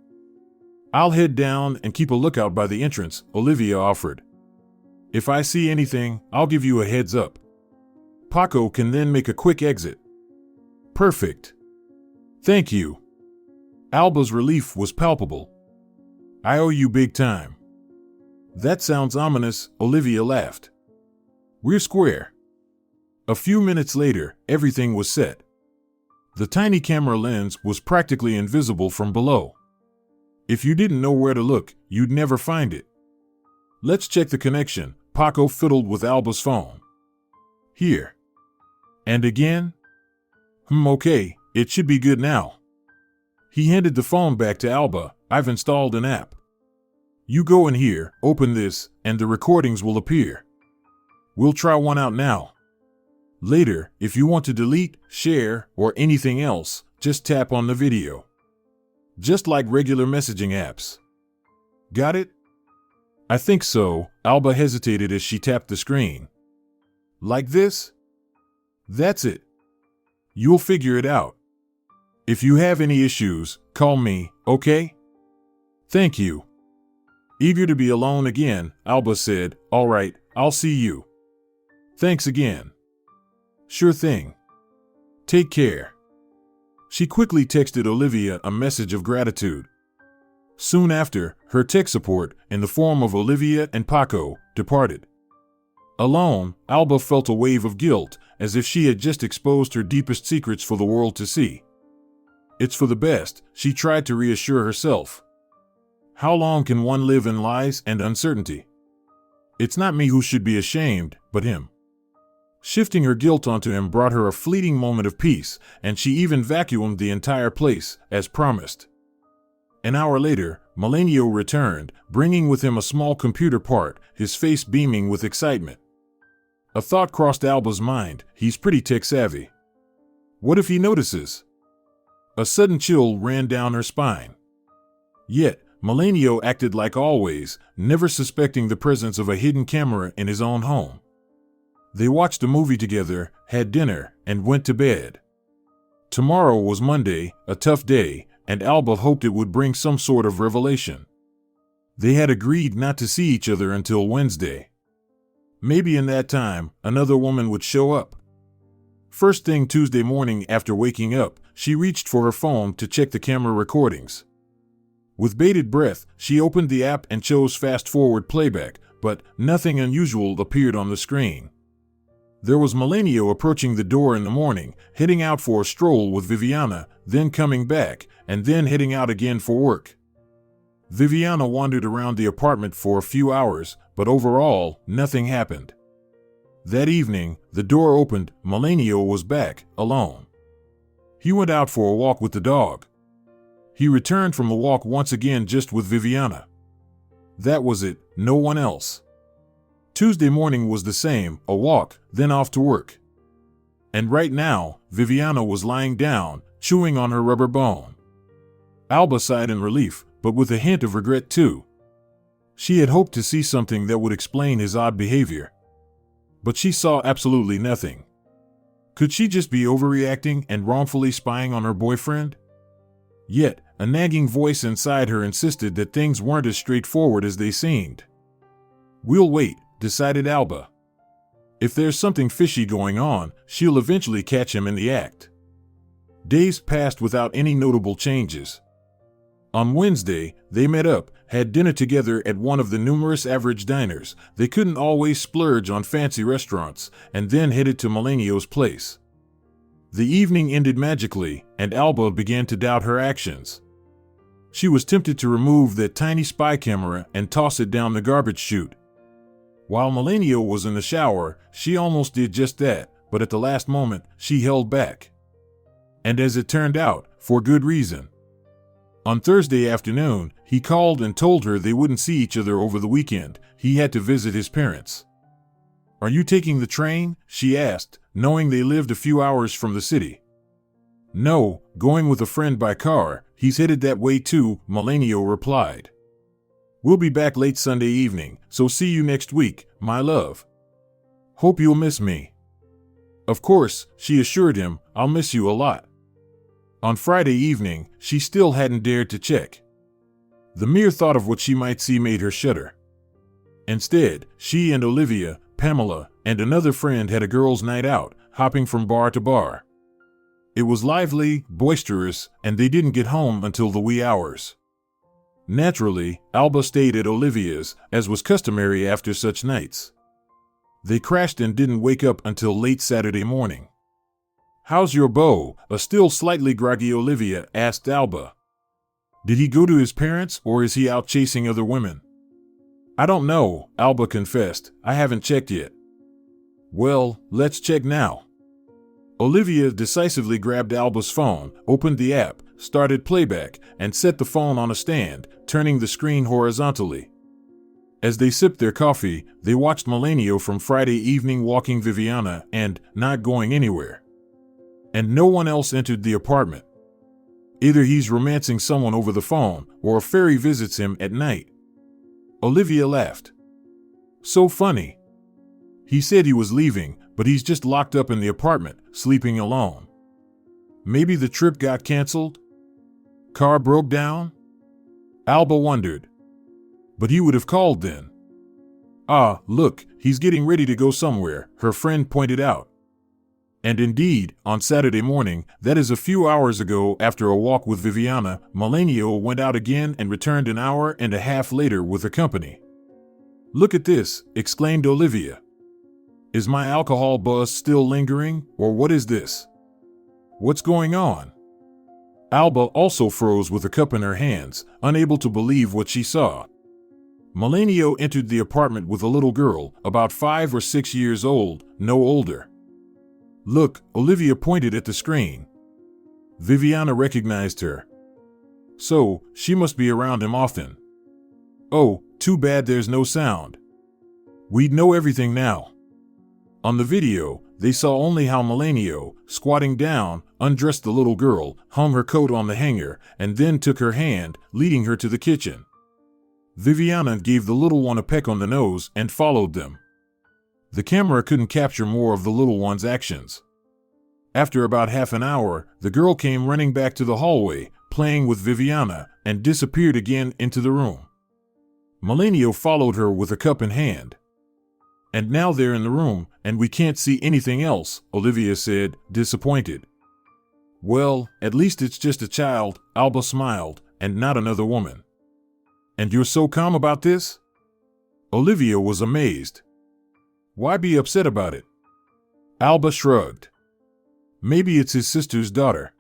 I'll head down and keep a lookout by the entrance, Olivia offered. If I see anything, I'll give you a heads up. Paco can then make a quick exit. Perfect. Thank you. Alba's relief was palpable. I owe you big time. That sounds ominous, Olivia laughed. We're square. A few minutes later, everything was set. The tiny camera lens was practically invisible from below. If you didn't know where to look, you'd never find it. Let's check the connection, Paco fiddled with Alba's phone. Here. And again? Okay, it should be good now. He handed the phone back to Alba. I've installed an app. You go in here, open this, and the recordings will appear. We'll try one out now. Later, if you want to delete, share, or anything else, just tap on the video. Just like regular messaging apps. Got it? I think so, Alba hesitated as she tapped the screen. Like this? That's it. You'll figure it out. If you have any issues, call me, okay? Thank you. Eager to be alone again, Alba said, All right, I'll see you. Thanks again. Sure thing. Take care. She quickly texted Olivia a message of gratitude. Soon after, her tech support, in the form of Olivia and Paco, departed. Alone, Alba felt a wave of guilt, as if she had just exposed her deepest secrets for the world to see. It's for the best, she tried to reassure herself. How long can one live in lies and uncertainty? It's not me who should be ashamed, but him. Shifting her guilt onto him brought her a fleeting moment of peace, and she even vacuumed the entire place, as promised. An hour later, Melanio returned, bringing with him a small computer part, his face beaming with excitement. A thought crossed Alba's mind, he's pretty tech-savvy. What if he notices? A sudden chill ran down her spine. Yet, Melanio acted like always, never suspecting the presence of a hidden camera in his own home. They watched a movie together, had dinner, and went to bed. Tomorrow was Monday, a tough day, and Alba hoped it would bring some sort of revelation. They had agreed not to see each other until Wednesday. Maybe in that time, another woman would show up. First thing Tuesday morning after waking up, she reached for her phone to check the camera recordings. With bated breath, she opened the app and chose fast-forward playback, but nothing unusual appeared on the screen. There was Melanio approaching the door in the morning, heading out for a stroll with Viviana, then coming back, and then heading out again for work. Viviana wandered around the apartment for a few hours, but overall, nothing happened. That evening, the door opened, Melanio was back, alone. He went out for a walk with the dog. He returned from the walk once again just with Viviana. That was it, no one else. Tuesday morning was the same, a walk, then off to work. And right now, Viviana was lying down, chewing on her rubber bone. Alba sighed in relief, but with a hint of regret too. She had hoped to see something that would explain his odd behavior. But she saw absolutely nothing. Could she just be overreacting and wrongfully spying on her boyfriend? Yet, a nagging voice inside her insisted that things weren't as straightforward as they seemed. We'll wait, decided Alba. If there's something fishy going on, she'll eventually catch him in the act. Days passed without any notable changes. On Wednesday, they met up, had dinner together at one of the numerous average diners. They couldn't always splurge on fancy restaurants, and then headed to Melanio's place. The evening ended magically, and Alba began to doubt her actions. She was tempted to remove that tiny spy camera and toss it down the garbage chute. While Melanio was in the shower, she almost did just that, but at the last moment, she held back. And as it turned out, for good reason. On Thursday afternoon, he called and told her they wouldn't see each other over the weekend. He had to visit his parents. "Are you taking the train?" she asked, knowing they lived a few hours from the city. "No, going with a friend by car. He's headed that way too," Melanio replied. "We'll be back late Sunday evening, so see you next week, my love. Hope you'll miss me." Of course, she assured him, "I'll miss you a lot." On Friday evening, she still hadn't dared to check. The mere thought of what she might see made her shudder. Instead, she and Olivia, Pamela, and another friend had a girls' night out, hopping from bar to bar. It was lively, boisterous, and they didn't get home until the wee hours. Naturally, Alba stayed at Olivia's, as was customary after such nights. They crashed and didn't wake up until late Saturday morning. "How's your beau?" a still slightly groggy Olivia asked Alba. "Did he go to his parents, or is he out chasing other women?" "I don't know," Alba confessed. "I haven't checked yet." "Well, let's check now." Olivia decisively grabbed Alba's phone, opened the app, started playback, and set the phone on a stand, turning the screen horizontally. As they sipped their coffee, they watched Melanio from Friday evening walking Viviana and not going anywhere. And no one else entered the apartment. Either he's romancing someone over the phone, or a fairy visits him at night. Olivia laughed. "So funny. He said he was leaving, but he's just locked up in the apartment, sleeping alone. Maybe the trip got canceled? Car broke down?" Alba wondered. "But he would have called then." "Ah, look, he's getting ready to go somewhere," her friend pointed out. And indeed, on Saturday morning, that is a few hours ago, after a walk with Viviana, Melanio went out again and returned an hour and a half later with a company. "Look at this," exclaimed Olivia. "Is my alcohol buzz still lingering, or what is this? What's going on?" Alba also froze with a cup in her hands, unable to believe what she saw. Melanio entered the apartment with a little girl, about 5 or 6 years old, no older. "Look," Olivia pointed at the screen. Viviana recognized her. So, she must be around him often. Oh, too bad there's no sound. We'd know everything now. On the video, they saw only how Melanio, squatting down, undressed the little girl, hung her coat on the hanger, and then took her hand, leading her to the kitchen. Viviana gave the little one a peck on the nose and followed them. The camera couldn't capture more of the little one's actions. After about half an hour, the girl came running back to the hallway, playing with Viviana, and disappeared again into the room. Melanio followed her with a cup in hand. "And now they're in the room, and we can't see anything else," Olivia said, disappointed. "Well, at least it's just a child," Alba smiled, "and not another woman." "And you're so calm about this?" Olivia was amazed. "Why be upset about it?" Alba shrugged. "Maybe it's his sister's daughter.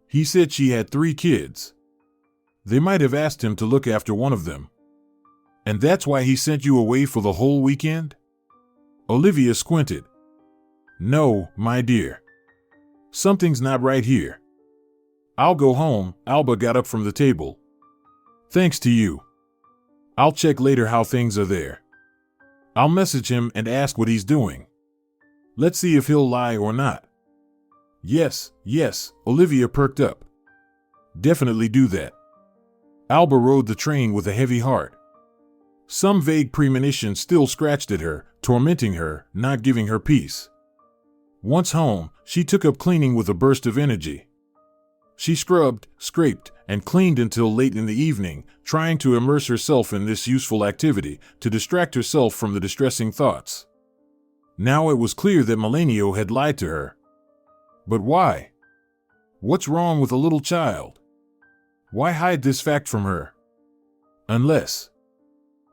He said she had 3 kids. They might have asked him to look after one of them. And that's why he sent you away for the whole weekend?" Olivia squinted. "No, my dear. Something's not right here. I'll go home." Alba got up from the table. "Thanks to you. I'll check later how things are there. I'll message him and ask what he's doing. Let's see if he'll lie or not." Yes, Olivia perked up. "Definitely do that." Alba rode the train with a heavy heart. Some vague premonition still scratched at her, tormenting her, not giving her peace. Once home, she took up cleaning with a burst of energy. She scrubbed, scraped, and cleaned until late in the evening, trying to immerse herself in this useful activity to distract herself from the distressing thoughts. Now it was clear that Melanio had lied to her. But why? What's wrong with a little child? Why hide this fact from her? Unless...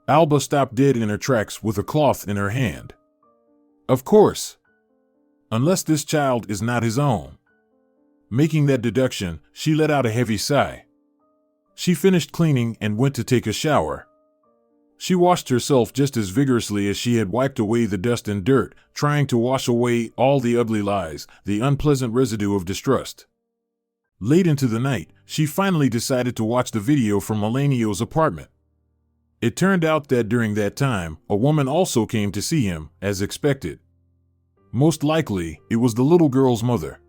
Alba stopped dead in her tracks with a cloth in her hand. Of course. Unless this child is not his own. Making that deduction, she let out a heavy sigh. She finished cleaning and went to take a shower. She washed herself just as vigorously as she had wiped away the dust and dirt, trying to wash away all the ugly lies, the unpleasant residue of distrust. Late into the night, she finally decided to watch the video from Melanio's apartment. It turned out that during that time, a woman also came to see him, as expected. Most likely, it was the little girl's mother.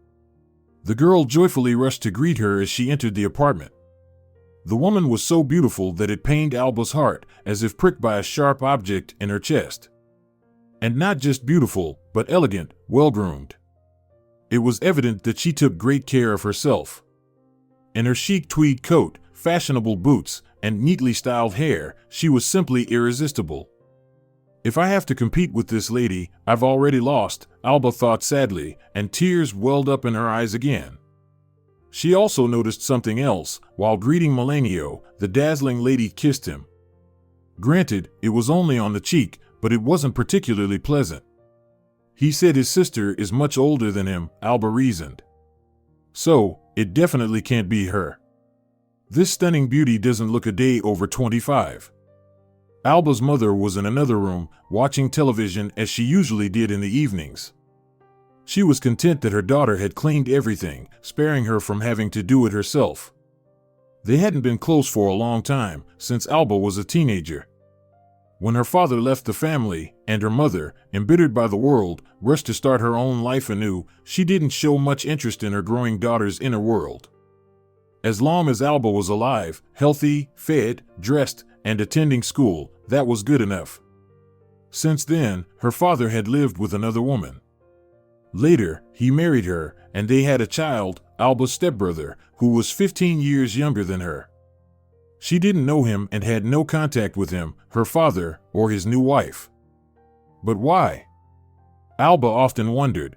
The girl joyfully rushed to greet her as she entered the apartment. The woman was so beautiful that it pained Alba's heart, as if pricked by a sharp object in her chest. And not just beautiful, but elegant, well-groomed. It was evident that she took great care of herself. In her chic tweed coat, fashionable boots, and neatly styled hair, she was simply irresistible. If I have to compete with this lady, I've already lost, Alba thought sadly, and tears welled up in her eyes again. She also noticed something else. While greeting Melanio, the dazzling lady kissed him. Granted, it was only on the cheek, but it wasn't particularly pleasant. He said his sister is much older than him, Alba reasoned. So, it definitely can't be her. This stunning beauty doesn't look a day over 25. Alba's mother was in another room, watching television as she usually did in the evenings. She was content that her daughter had cleaned everything, sparing her from having to do it herself. They hadn't been close for a long time, since Alba was a teenager. When her father left the family, and her mother, embittered by the world, rushed to start her own life anew, she didn't show much interest in her growing daughter's inner world. As long as Alba was alive, healthy, fed, dressed, and attending school, that was good enough. Since then, her father had lived with another woman. Later, he married her, and they had a child, Alba's stepbrother, who was 15 years younger than her. She didn't know him and had no contact with him, her father, or his new wife. But why? Alba often wondered.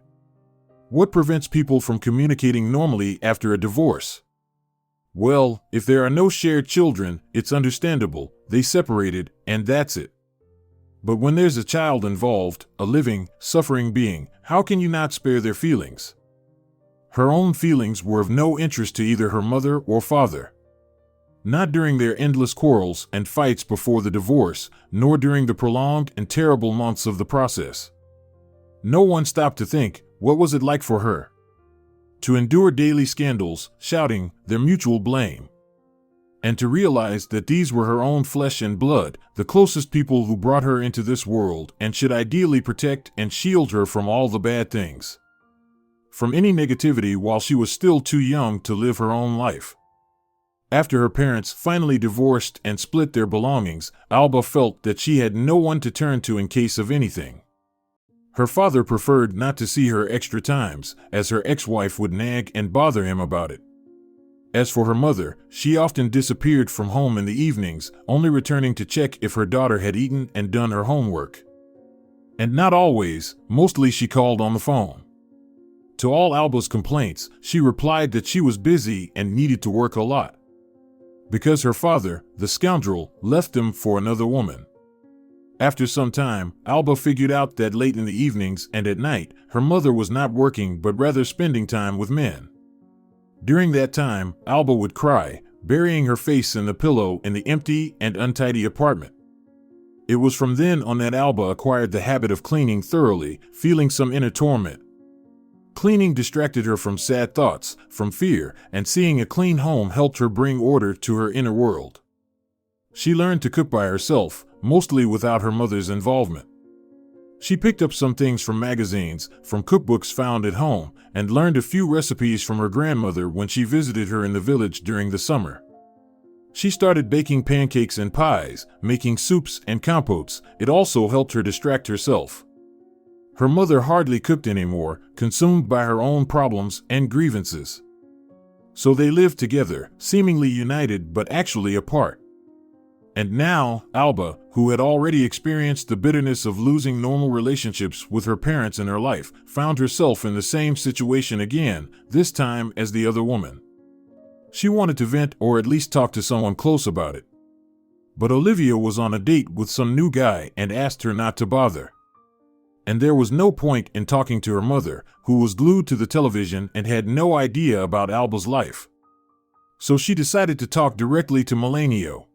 What prevents people from communicating normally after a divorce? Well, if there are no shared children, it's understandable, they separated, and that's it. But when there's a child involved, a living, suffering being, how can you not spare their feelings? Her own feelings were of no interest to either her mother or father. Not during their endless quarrels and fights before the divorce, nor during the prolonged and terrible months of the process. No one stopped to think, what was it like for her? To endure daily scandals, shouting, their mutual blame. And to realize that these were her own flesh and blood, the closest people who brought her into this world and should ideally protect and shield her from all the bad things. From any negativity while she was still too young to live her own life. After her parents finally divorced and split their belongings, Alba felt that she had no one to turn to in case of anything. Her father preferred not to see her extra times, as her ex-wife would nag and bother him about it. As for her mother, she often disappeared from home in the evenings, only returning to check if her daughter had eaten and done her homework. And not always, mostly she called on the phone. To all Alba's complaints, she replied that she was busy and needed to work a lot. Because her father, the scoundrel, left them for another woman. After some time, Alba figured out that late in the evenings and at night, her mother was not working but rather spending time with men. During that time, Alba would cry, burying her face in the pillow in the empty and untidy apartment. It was from then on that Alba acquired the habit of cleaning thoroughly, feeling some inner torment. Cleaning distracted her from sad thoughts, from fear, and seeing a clean home helped her bring order to her inner world. She learned to cook by herself, mostly without her mother's involvement. She picked up some things from magazines, from cookbooks found at home, and learned a few recipes from her grandmother when she visited her in the village during the summer. She started baking pancakes and pies, making soups and compotes. It also helped her distract herself. Her mother hardly cooked anymore, consumed by her own problems and grievances. So they lived together, seemingly united but actually apart. And now, Alba, who had already experienced the bitterness of losing normal relationships with her parents in her life, found herself in the same situation again, this time as the other woman. She wanted to vent or at least talk to someone close about it. But Olivia was on a date with some new guy and asked her not to bother. And there was no point in talking to her mother, who was glued to the television and had no idea about Alba's life. So she decided to talk directly to Melanio.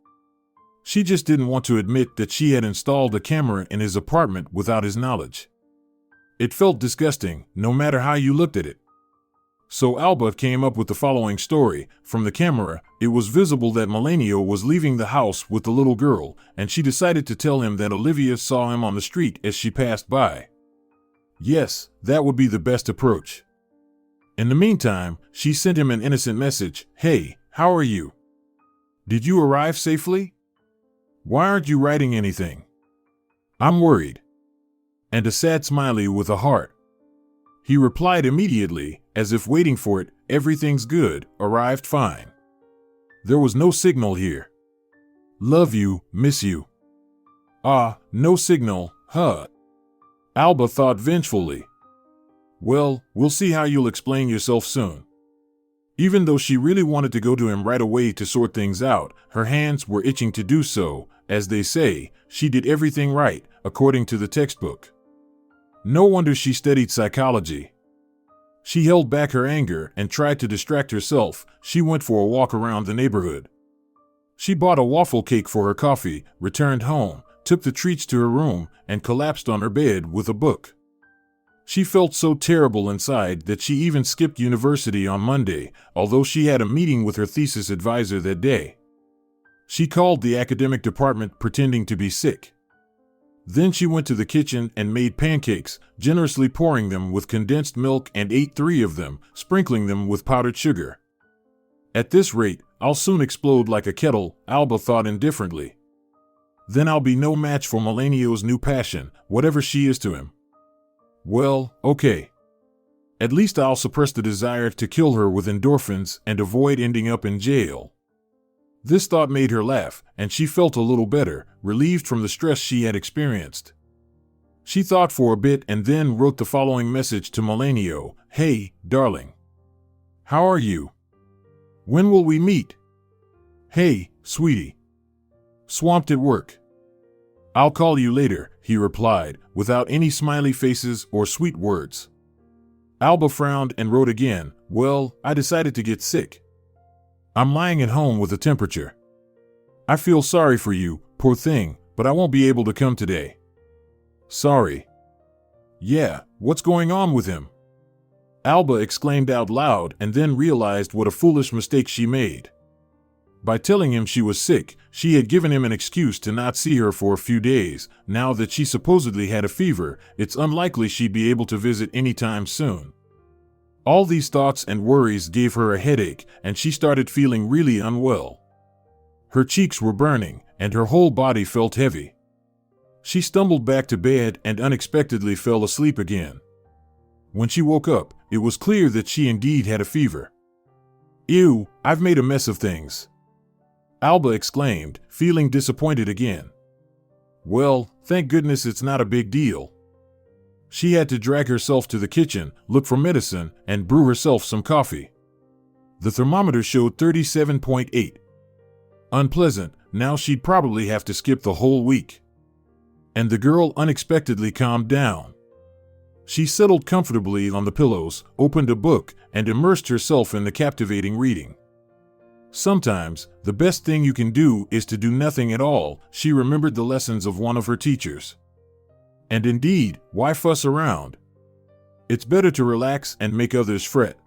She just didn't want to admit that she had installed a camera in his apartment without his knowledge. It felt disgusting, no matter how you looked at it. So Alba came up with the following story. From the camera, it was visible that Melanio was leaving the house with the little girl, and she decided to tell him that Olivia saw him on the street as she passed by. Yes, that would be the best approach. In the meantime, she sent him an innocent message. Hey, how are you? Did you arrive safely? Why aren't you writing anything? I'm worried. And a sad smiley with a heart. He replied immediately, as if waiting for it. Everything's good, arrived fine. There was no signal here. Love you, miss you. Ah, no signal, huh? Alba thought vengefully. Well, we'll see how you'll explain yourself soon. Even though she really wanted to go to him right away to sort things out, her hands were itching to do so. As they say, she did everything right, according to the textbook. No wonder she studied psychology. She held back her anger and tried to distract herself. She went for a walk around the neighborhood. She bought a waffle cake for her coffee, returned home, took the treats to her room, and collapsed on her bed with a book. She felt so terrible inside that she even skipped university on Monday, although she had a meeting with her thesis advisor that day. She called the academic department pretending to be sick. Then she went to the kitchen and made pancakes, generously pouring them with condensed milk, and ate 3 of them, sprinkling them with powdered sugar. At this rate, I'll soon explode like a kettle, Alba thought indifferently. Then I'll be no match for Melanio's new passion, whatever she is to him. Well, okay. At least I'll suppress the desire to kill her with endorphins and avoid ending up in jail. This thought made her laugh, and she felt a little better, relieved from the stress she had experienced. She thought for a bit and then wrote the following message to Melanio. Hey, darling. How are you? When will we meet? Hey, sweetie. Swamped at work. I'll call you later, he replied, without any smiley faces or sweet words. Alba frowned and wrote again. Well, I decided to get sick. I'm lying at home with a temperature. I feel sorry for you, poor thing, but I won't be able to come today. Sorry. Yeah, what's going on with him? Alba exclaimed out loud and then realized what a foolish mistake she made. By telling him she was sick, she had given him an excuse to not see her for a few days. Now that she supposedly had a fever, it's unlikely she'd be able to visit anytime soon. All these thoughts and worries gave her a headache, and she started feeling really unwell. Her cheeks were burning, and her whole body felt heavy. She stumbled back to bed and unexpectedly fell asleep again. When she woke up, it was clear that she indeed had a fever. Ew, I've made a mess of things. Alba exclaimed, feeling disappointed again. Well, thank goodness it's not a big deal. She had to drag herself to the kitchen, look for medicine, and brew herself some coffee. The thermometer showed 37.8. Unpleasant, now she'd probably have to skip the whole week. And the girl unexpectedly calmed down. She settled comfortably on the pillows, opened a book, and immersed herself in the captivating reading. Sometimes, the best thing you can do is to do nothing at all, she remembered the lessons of one of her teachers. And indeed, why fuss around? It's better to relax and make others fret.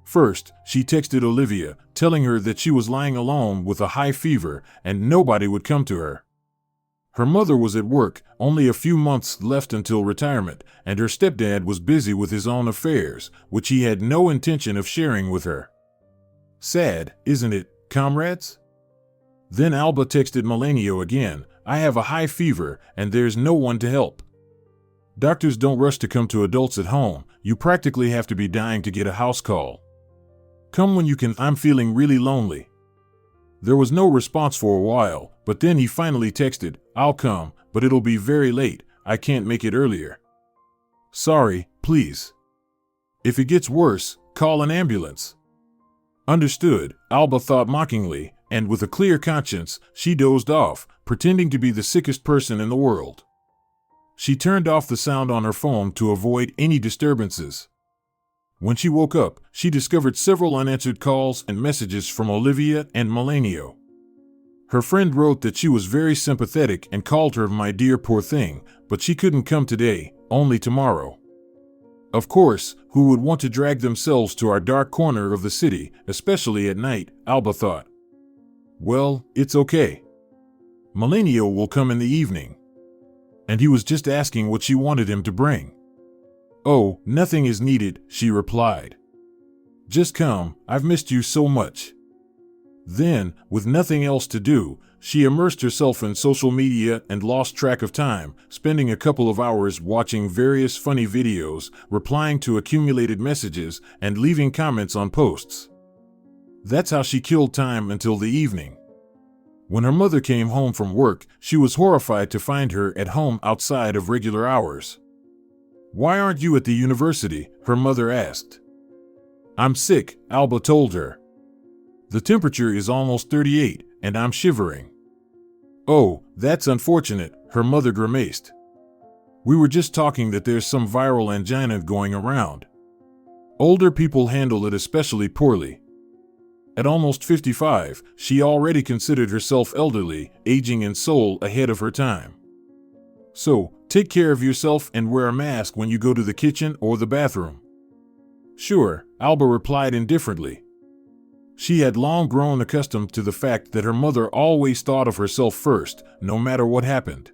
First, she texted Olivia, telling her that she was lying alone with a high fever and nobody would come to her. Her mother was at work, only a few months left until retirement, and her stepdad was busy with his own affairs, which he had no intention of sharing with her. Sad, isn't it, comrades? Then Alba texted Melanio again. I have a high fever, and there's no one to help. Doctors don't rush to come to adults at home. You practically have to be dying to get a house call. Come when you can. I'm feeling really lonely. There was no response for a while, but then he finally texted, I'll come, but it'll be very late. I can't make it earlier. Sorry, please. If it gets worse, call an ambulance. Understood, Alba thought mockingly, and with a clear conscience, she dozed off, pretending to be the sickest person in the world. She turned off the sound on her phone to avoid any disturbances. When she woke up, she discovered several unanswered calls and messages from Olivia and Melanio. Her friend wrote that she was very sympathetic and called her my dear poor thing, but she couldn't come today, only tomorrow. Of course, who would want to drag themselves to our dark corner of the city, especially at night, Alba thought. Well, it's okay. Melanio will come in the evening. And he was just asking what she wanted him to bring. Oh, nothing is needed, she replied. Just come, I've missed you so much. Then, with nothing else to do, she immersed herself in social media and lost track of time, spending a couple of hours watching various funny videos, replying to accumulated messages, and leaving comments on posts. That's how she killed time until the evening. When her mother came home from work, she was horrified to find her at home outside of regular hours. Why aren't you at the university? Her mother asked. I'm sick, Alba told her. The temperature is almost 38, and I'm shivering. Oh, that's unfortunate, her mother grimaced. We were just talking that there's some viral angina going around. Older people handle it especially poorly. At almost 55, she already considered herself elderly, aging in soul ahead of her time. So, take care of yourself and wear a mask when you go to the kitchen or the bathroom. Sure, Alba replied indifferently. She had long grown accustomed to the fact that her mother always thought of herself first, no matter what happened.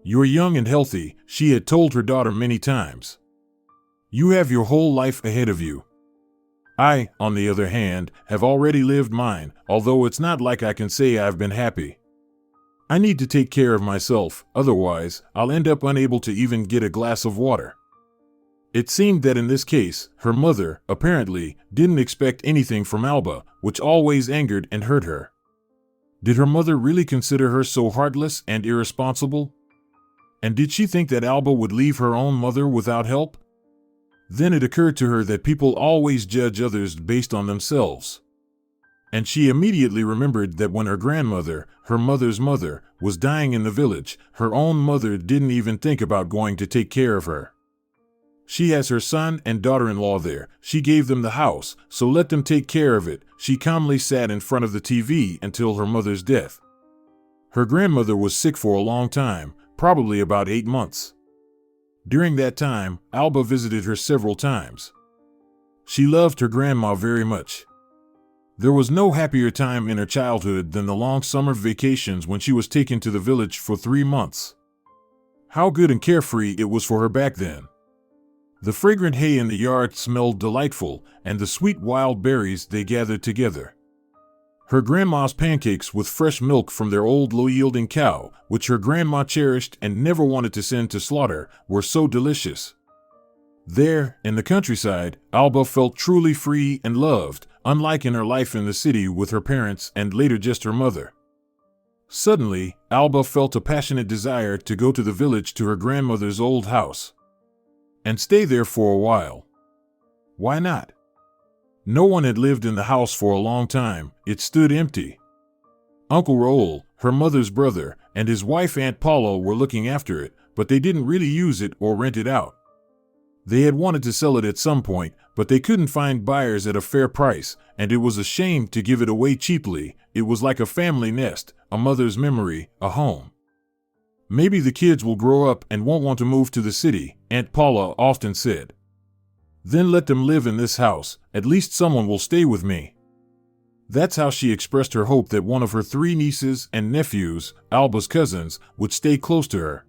You're young and healthy, she had told her daughter many times. You have your whole life ahead of you. I, on the other hand, have already lived mine, although it's not like I can say I've been happy. I need to take care of myself, otherwise, I'll end up unable to even get a glass of water. It seemed that in this case, her mother, apparently, didn't expect anything from Alba, which always angered and hurt her. Did her mother really consider her so heartless and irresponsible? And did she think that Alba would leave her own mother without help? Then it occurred to her that people always judge others based on themselves. And she immediately remembered that when her grandmother, her mother's mother, was dying in the village, her own mother didn't even think about going to take care of her. She has her son and daughter-in-law there. She gave them the house, so let them take care of it. She calmly sat in front of the TV until her mother's death. Her grandmother was sick for a long time, probably about 8 months. During that time, Alba visited her several times. She loved her grandma very much. There was no happier time in her childhood than the long summer vacations when she was taken to the village for 3 months. How good and carefree it was for her back then. The fragrant hay in the yard smelled delightful, and the sweet wild berries they gathered together. Her grandma's pancakes with fresh milk from their old low-yielding cow, which her grandma cherished and never wanted to send to slaughter, were so delicious. There, in the countryside, Alba felt truly free and loved, unlike in her life in the city with her parents and later just her mother. Suddenly, Alba felt a passionate desire to go to the village to her grandmother's old house and stay there for a while. Why not? No one had lived in the house for a long time. It stood empty. Uncle Raoul, her mother's brother, and his wife Aunt Paula were looking after it, but they didn't really use it or rent it out. They had wanted to sell it at some point, but they couldn't find buyers at a fair price, and it was a shame to give it away cheaply. It was like a family nest, a mother's memory, a home. Maybe the kids will grow up and won't want to move to the city, Aunt Paula often said. Then let them live in this house, at least someone will stay with me. That's how she expressed her hope that one of her 3 nieces and nephews, Alba's cousins, would stay close to her.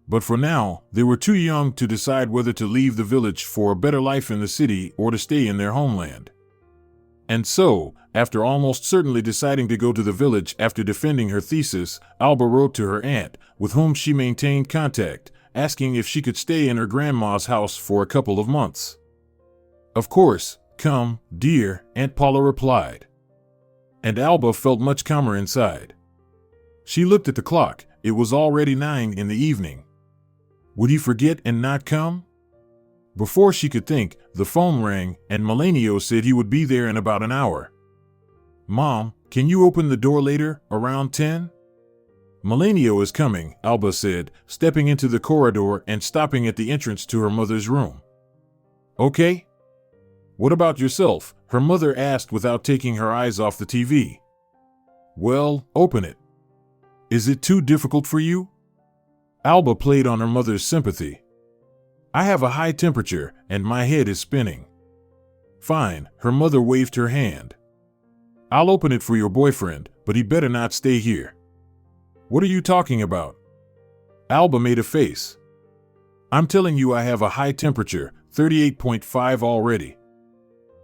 But for now, they were too young to decide whether to leave the village for a better life in the city or to stay in their homeland. And so, after almost certainly deciding to go to the village after defending her thesis, Alba wrote to her aunt, with whom she maintained contact, asking if she could stay in her grandma's house for a couple of months. Of course, come, dear, Aunt Paula replied. And Alba felt much calmer inside. She looked at the clock. It was already 9 in the evening. Would he forget and not come? Before she could think, the phone rang, and Melanio said he would be there in about an hour. Mom, can you open the door later, around 10? Melanio is coming, Alba said, stepping into the corridor and stopping at the entrance to her mother's room. Okay? What about yourself? Her mother asked without taking her eyes off the TV. Well, open it. Is it too difficult for you? Alba played on her mother's sympathy. I have a high temperature and my head is spinning. Fine, her mother waved her hand. I'll open it for your boyfriend, but he better not stay here. What are you talking about? Alba made a face. I'm telling you I have a high temperature, 38.5 already.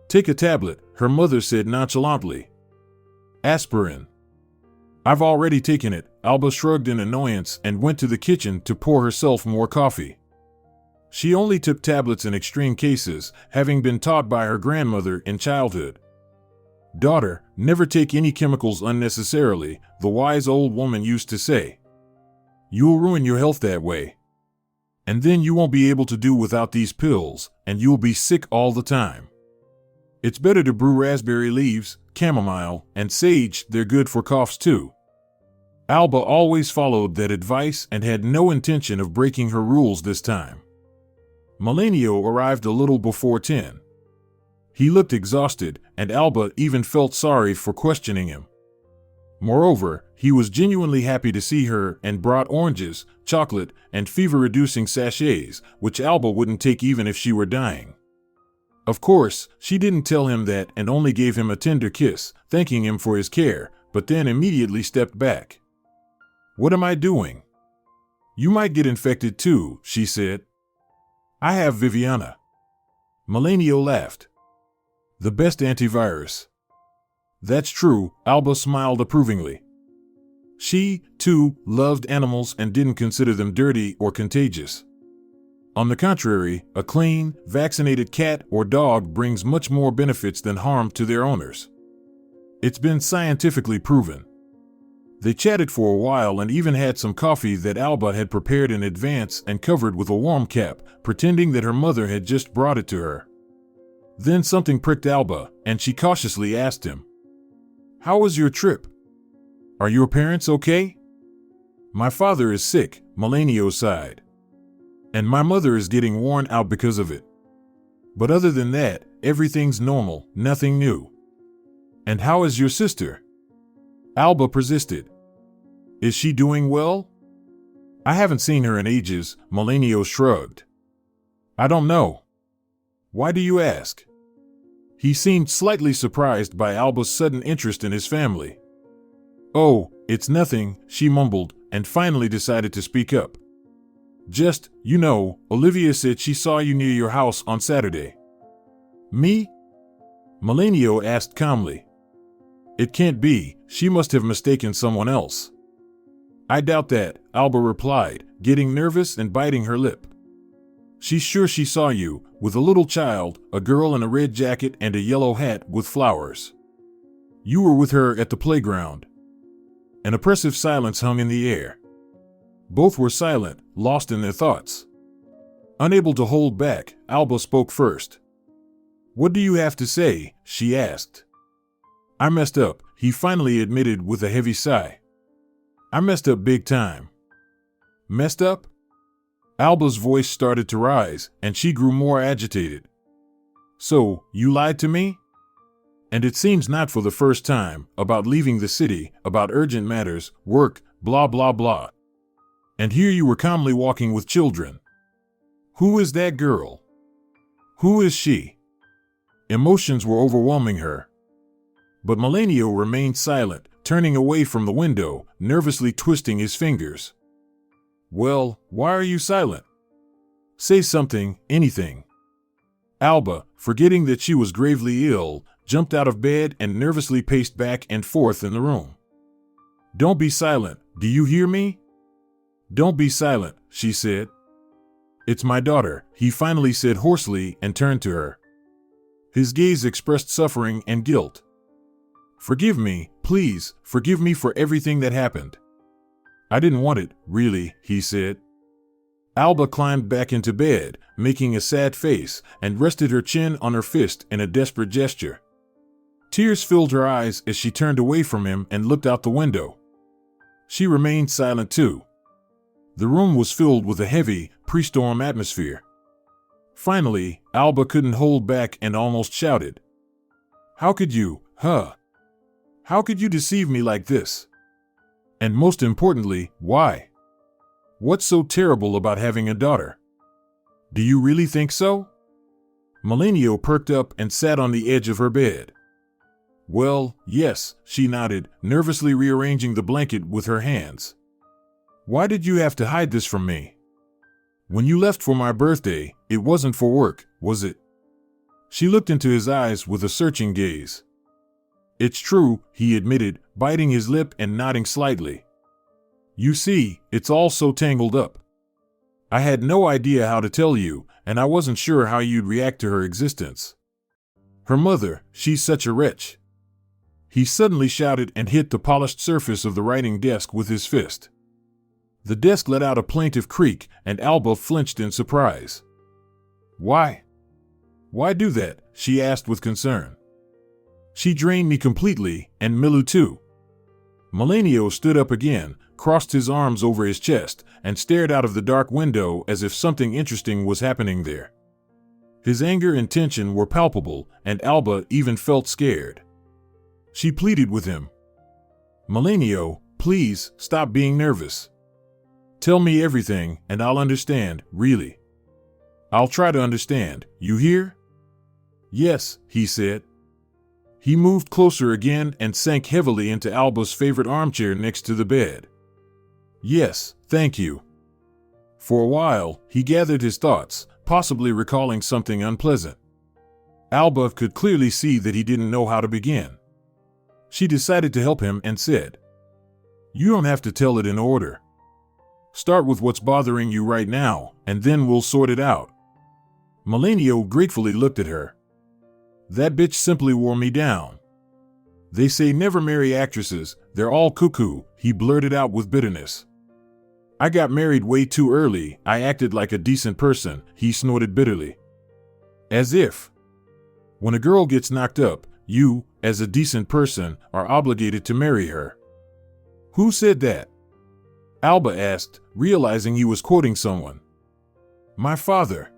Take a tablet, her mother said nonchalantly. Aspirin. I've already taken it, Alba shrugged in annoyance and went to the kitchen to pour herself more coffee. She only took tablets in extreme cases, having been taught by her grandmother in childhood. Daughter, never take any chemicals unnecessarily, the wise old woman used to say. You'll ruin your health that way. And then you won't be able to do without these pills, and you'll be sick all the time. It's better to brew raspberry leaves, chamomile, and sage, they're good for coughs too. Alba always followed that advice and had no intention of breaking her rules this time. Melanio arrived a little before 10. He looked exhausted, and Alba even felt sorry for questioning him. Moreover, he was genuinely happy to see her and brought oranges, chocolate, and fever-reducing sachets, which Alba wouldn't take even if she were dying. Of course, she didn't tell him that and only gave him a tender kiss, thanking him for his care, but then immediately stepped back. What am I doing? You might get infected too, she said. I have Viviana. Melanio laughed. The best antivirus. That's true, Alba smiled approvingly. She, too, loved animals and didn't consider them dirty or contagious. On the contrary, a clean, vaccinated cat or dog brings much more benefits than harm to their owners. It's been scientifically proven. They chatted for a while and even had some coffee that Alba had prepared in advance and covered with a warm cap, pretending that her mother had just brought it to her. Then something pricked Alba, and she cautiously asked him, How was your trip? Are your parents okay? My father is sick, Melanio sighed. And my mother is getting worn out because of it. But other than that, everything's normal, nothing new. And how is your sister? Alba persisted. Is she doing well? I haven't seen her in ages, Melanio shrugged. I don't know. Why do you ask? He seemed slightly surprised by Alba's sudden interest in his family. Oh, it's nothing, she mumbled, and finally decided to speak up. Just, Olivia said she saw you near your house on Saturday. Me? Melanio asked calmly. It can't be, she must have mistaken someone else. I doubt that, Alba replied, getting nervous and biting her lip. She's sure she saw you, with a little child, a girl in a red jacket and a yellow hat with flowers. You were with her at the playground. An oppressive silence hung in the air. Both were silent, lost in their thoughts. Unable to hold back, Alba spoke first. What do you have to say? She asked. I messed up, he finally admitted with a heavy sigh. I messed up big time. Messed up? Alba's voice started to rise, and she grew more agitated. So, you lied to me? And it seems not for the first time, about leaving the city, about urgent matters, work, blah blah blah. And here you were calmly walking with children. Who is that girl? Who is she? Emotions were overwhelming her. But Melanio remained silent, turning away from the window, nervously twisting his fingers. Well, why are you silent? Say something, anything. Alba, forgetting that she was gravely ill, jumped out of bed and nervously paced back and forth in the room. Don't be silent, do you hear me? Don't be silent, she said. It's my daughter, he finally said hoarsely and turned to her. His gaze expressed suffering and guilt. Forgive me, please, forgive me for everything that happened. I didn't want it, really, he said. Alba climbed back into bed, making a sad face, and rested her chin on her fist in a desperate gesture. Tears filled her eyes as she turned away from him and looked out the window. She remained silent too. The room was filled with a heavy, pre-storm atmosphere. Finally, Alba couldn't hold back and almost shouted. How could you, How could you deceive me like this? And most importantly, why? What's so terrible about having a daughter? Do you really think so? Melanio perked up and sat on the edge of her bed. Well, yes, she nodded, nervously rearranging the blanket with her hands. Why did you have to hide this from me? When you left for my birthday, it wasn't for work, was it? She looked into his eyes with a searching gaze. It's true, he admitted, biting his lip and nodding slightly. You see, it's all so tangled up. I had no idea how to tell you, and I wasn't sure how you'd react to her existence. Her mother, she's such a wretch. He suddenly shouted and hit the polished surface of the writing desk with his fist. The desk let out a plaintive creak, and Alba flinched in surprise. Why? Why do that? She asked with concern. She drained me completely, and Milu too. Melanio stood up again, crossed his arms over his chest, and stared out of the dark window as if something interesting was happening there. His anger and tension were palpable, and Alba even felt scared. She pleaded with him. Melanio, please, stop being nervous. Tell me everything, and I'll understand, really. I'll try to understand, you hear? Yes, he said. He moved closer again and sank heavily into Alba's favorite armchair next to the bed. Yes, thank you. For a while, he gathered his thoughts, possibly recalling something unpleasant. Alba could clearly see that he didn't know how to begin. She decided to help him and said, You don't have to tell it in order. Start with what's bothering you right now, and then we'll sort it out. Melanio gratefully looked at her. That bitch simply wore me down. They say never marry actresses, they're all cuckoo, he blurted out with bitterness. I got married way too early, I acted like a decent person, he snorted bitterly. As if. When a girl gets knocked up, you, as a decent person, are obligated to marry her. Who said that? Alba asked, realizing he was quoting someone. My father.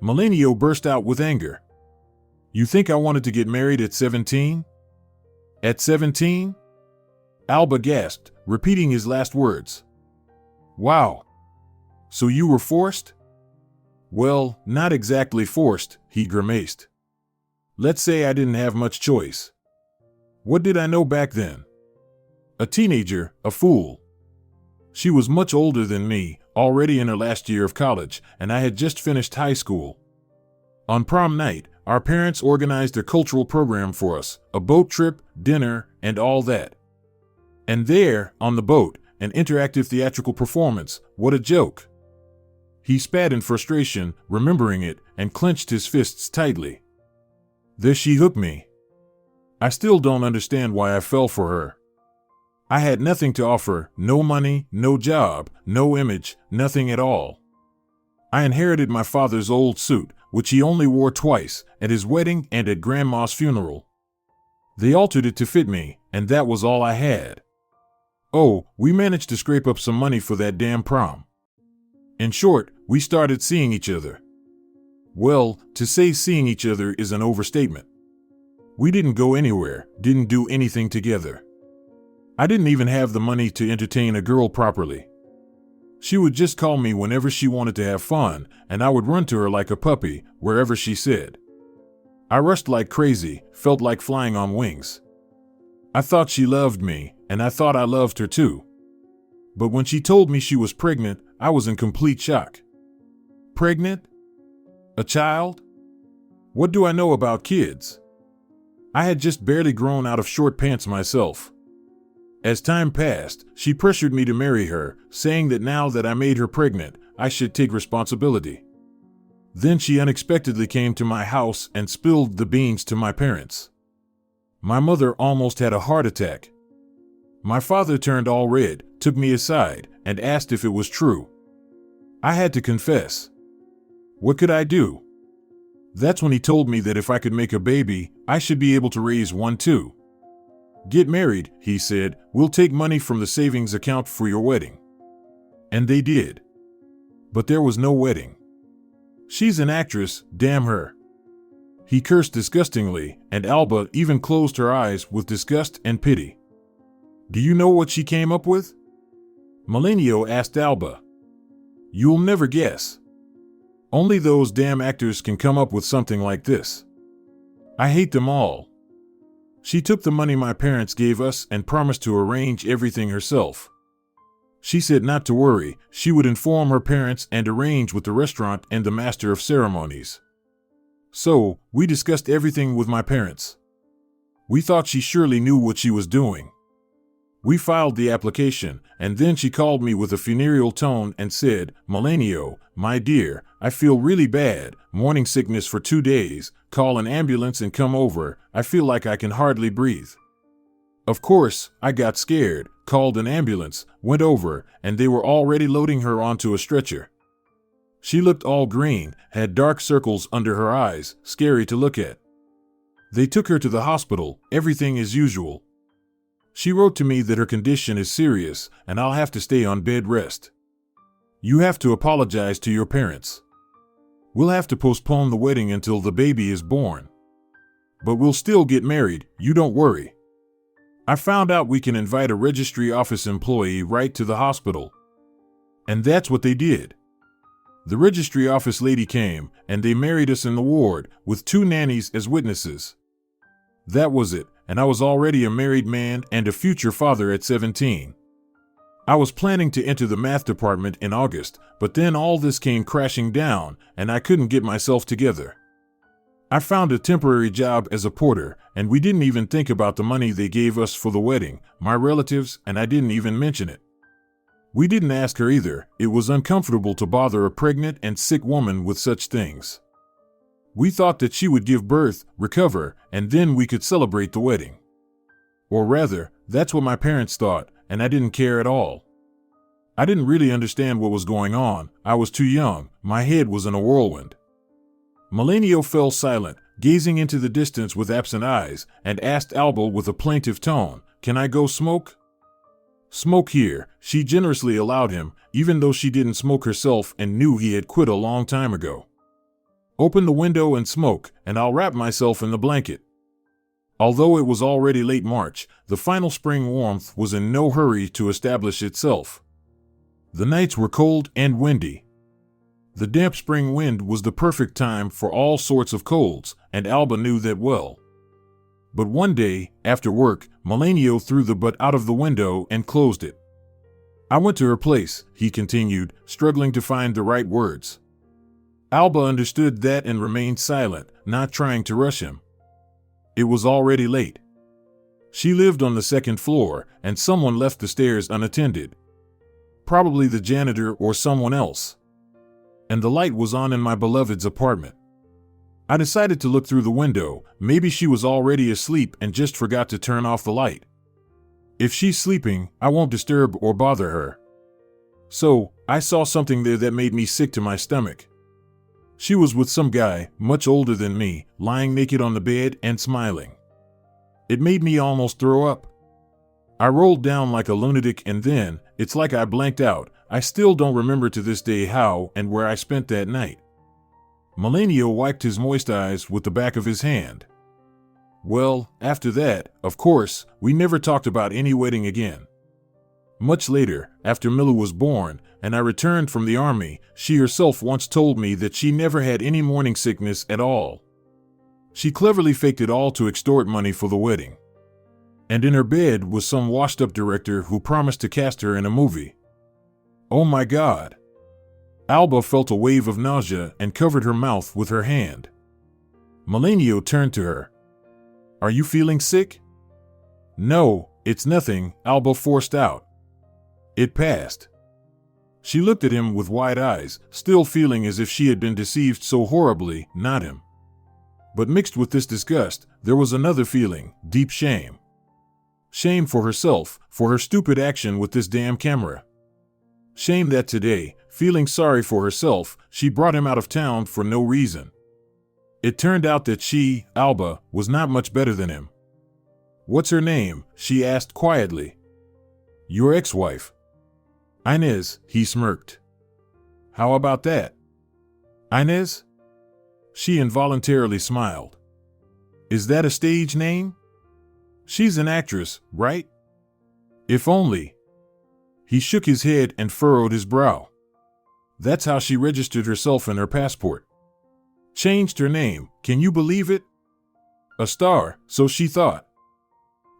Melanio burst out with anger. You think I wanted to get married at 17? At 17? Alba gasped, repeating his last words. Wow. So you were forced? Well, not exactly forced, he grimaced. Let's say I didn't have much choice. What did I know back then? A teenager, a fool. She was much older than me, already in her last year of college, and I had just finished high school. On prom night, our parents organized a cultural program for us, a boat trip, dinner, and all that. And there, on the boat, an interactive theatrical performance, what a joke. He spat in frustration, remembering it, and clenched his fists tightly. There she hooked me. I still don't understand why I fell for her. I had nothing to offer, no money, no job, no image, nothing at all. I inherited my father's old suit, which he only wore twice, at his wedding and at Grandma's funeral. They altered it to fit me, and that was all I had. Oh, we managed to scrape up some money for that damn prom. In short, we started seeing each other. Well, to say seeing each other is an overstatement. We didn't go anywhere, didn't do anything together. I didn't even have the money to entertain a girl properly. She would just call me whenever she wanted to have fun, and I would run to her like a puppy, wherever she said. I rushed like crazy, felt like flying on wings. I thought she loved me, and I thought I loved her too. But when she told me she was pregnant, I was in complete shock. Pregnant? A child? What do I know about kids? I had just barely grown out of short pants myself. As time passed, she pressured me to marry her, saying that now that I made her pregnant, I should take responsibility. Then she unexpectedly came to my house and spilled the beans to my parents. My mother almost had a heart attack. My father turned all red, took me aside, and asked if it was true. I had to confess. What could I do? That's when he told me that if I could make a baby, I should be able to raise one too. Get married, he said, we'll take money from the savings account for your wedding. And they did. But there was no wedding. She's an actress, damn her. He cursed disgustingly, and Alba even closed her eyes with disgust and pity. Do you know what she came up with? Melanio asked Alba. You'll never guess. Only those damn actors can come up with something like this. I hate them all. She took the money my parents gave us and promised to arrange everything herself. She said not to worry, she would inform her parents and arrange with the restaurant and the master of ceremonies. So, we discussed everything with my parents. We thought she surely knew what she was doing. We filed the application, and then she called me with a funereal tone and said, Melanio, my dear, I feel really bad, morning sickness for 2 days, call an ambulance and come over, I feel like I can hardly breathe. Of course, I got scared, called an ambulance, went over, and they were already loading her onto a stretcher. She looked all green, had dark circles under her eyes, scary to look at. They took her to the hospital, everything as usual. She wrote to me that her condition is serious, and I'll have to stay on bed rest. You have to apologize to your parents. We'll have to postpone the wedding until the baby is born. But we'll still get married, you don't worry. I found out we can invite a registry office employee right to the hospital. And that's what they did. The registry office lady came, and they married us in the ward, with 2 nannies as witnesses. That was it, and I was already a married man and a future father at 17. I was planning to enter the math department in August, but then all this came crashing down, and I couldn't get myself together. I found a temporary job as a porter, and we didn't even think about the money they gave us for the wedding, my relatives, and I didn't even mention it. We didn't ask her either. It was uncomfortable to bother a pregnant and sick woman with such things. We thought that she would give birth, recover, and then we could celebrate the wedding. Or rather, that's what my parents thought, and I didn't care at all. I didn't really understand what was going on. I was too young. My head was in a whirlwind. Melanio fell silent, gazing into the distance with absent eyes, and asked Alba with a plaintive tone, "Can I go smoke?" Smoke here, she generously allowed him, even though she didn't smoke herself and knew he had quit a long time ago. Open the window and smoke, and I'll wrap myself in the blanket. Although it was already late March, the final spring warmth was in no hurry to establish itself. The nights were cold and windy. The damp spring wind was the perfect time for all sorts of colds, and Alba knew that well. But one day, after work, Melanio threw the butt out of the window and closed it. I went to her place, he continued, struggling to find the right words. Alba understood that and remained silent, not trying to rush him. It was already late. She lived on the 2nd floor, and someone left the stairs unattended. Probably the janitor or someone else. And the light was on in my beloved's apartment. I decided to look through the window. Maybe she was already asleep and just forgot to turn off the light. If she's sleeping, I won't disturb or bother her. So, I saw something there that made me sick to my stomach. She was with some guy, much older than me, lying naked on the bed and smiling. It made me almost throw up. I rolled down like a lunatic, and then, it's like I blanked out. I still don't remember to this day how and where I spent that night. Melanio wiped his moist eyes with the back of his hand. Well, after that, of course, we never talked about any wedding again. Much later, after Mila was born, and I returned from the army, she herself once told me that she never had any morning sickness at all. She cleverly faked it all to extort money for the wedding. And in her bed was some washed-up director who promised to cast her in a movie. Oh my God! Alba felt a wave of nausea and covered her mouth with her hand. Melanio turned to her. Are you feeling sick? No, it's nothing, Alba forced out. It passed. She looked at him with wide eyes, still feeling as if she had been deceived so horribly, not him. But mixed with this disgust, there was another feeling, deep shame. Shame for herself, for her stupid action with this damn camera. Shame that today, feeling sorry for herself, she brought him out of town for no reason. It turned out that she, Alba, was not much better than him. What's her name? She asked quietly. Your ex-wife. Inez, he smirked. How about that? Inez? She involuntarily smiled. Is that a stage name? She's an actress, right? If only. He shook his head and furrowed his brow. That's how she registered herself in her passport. Changed her name, can you believe it? A star, so she thought.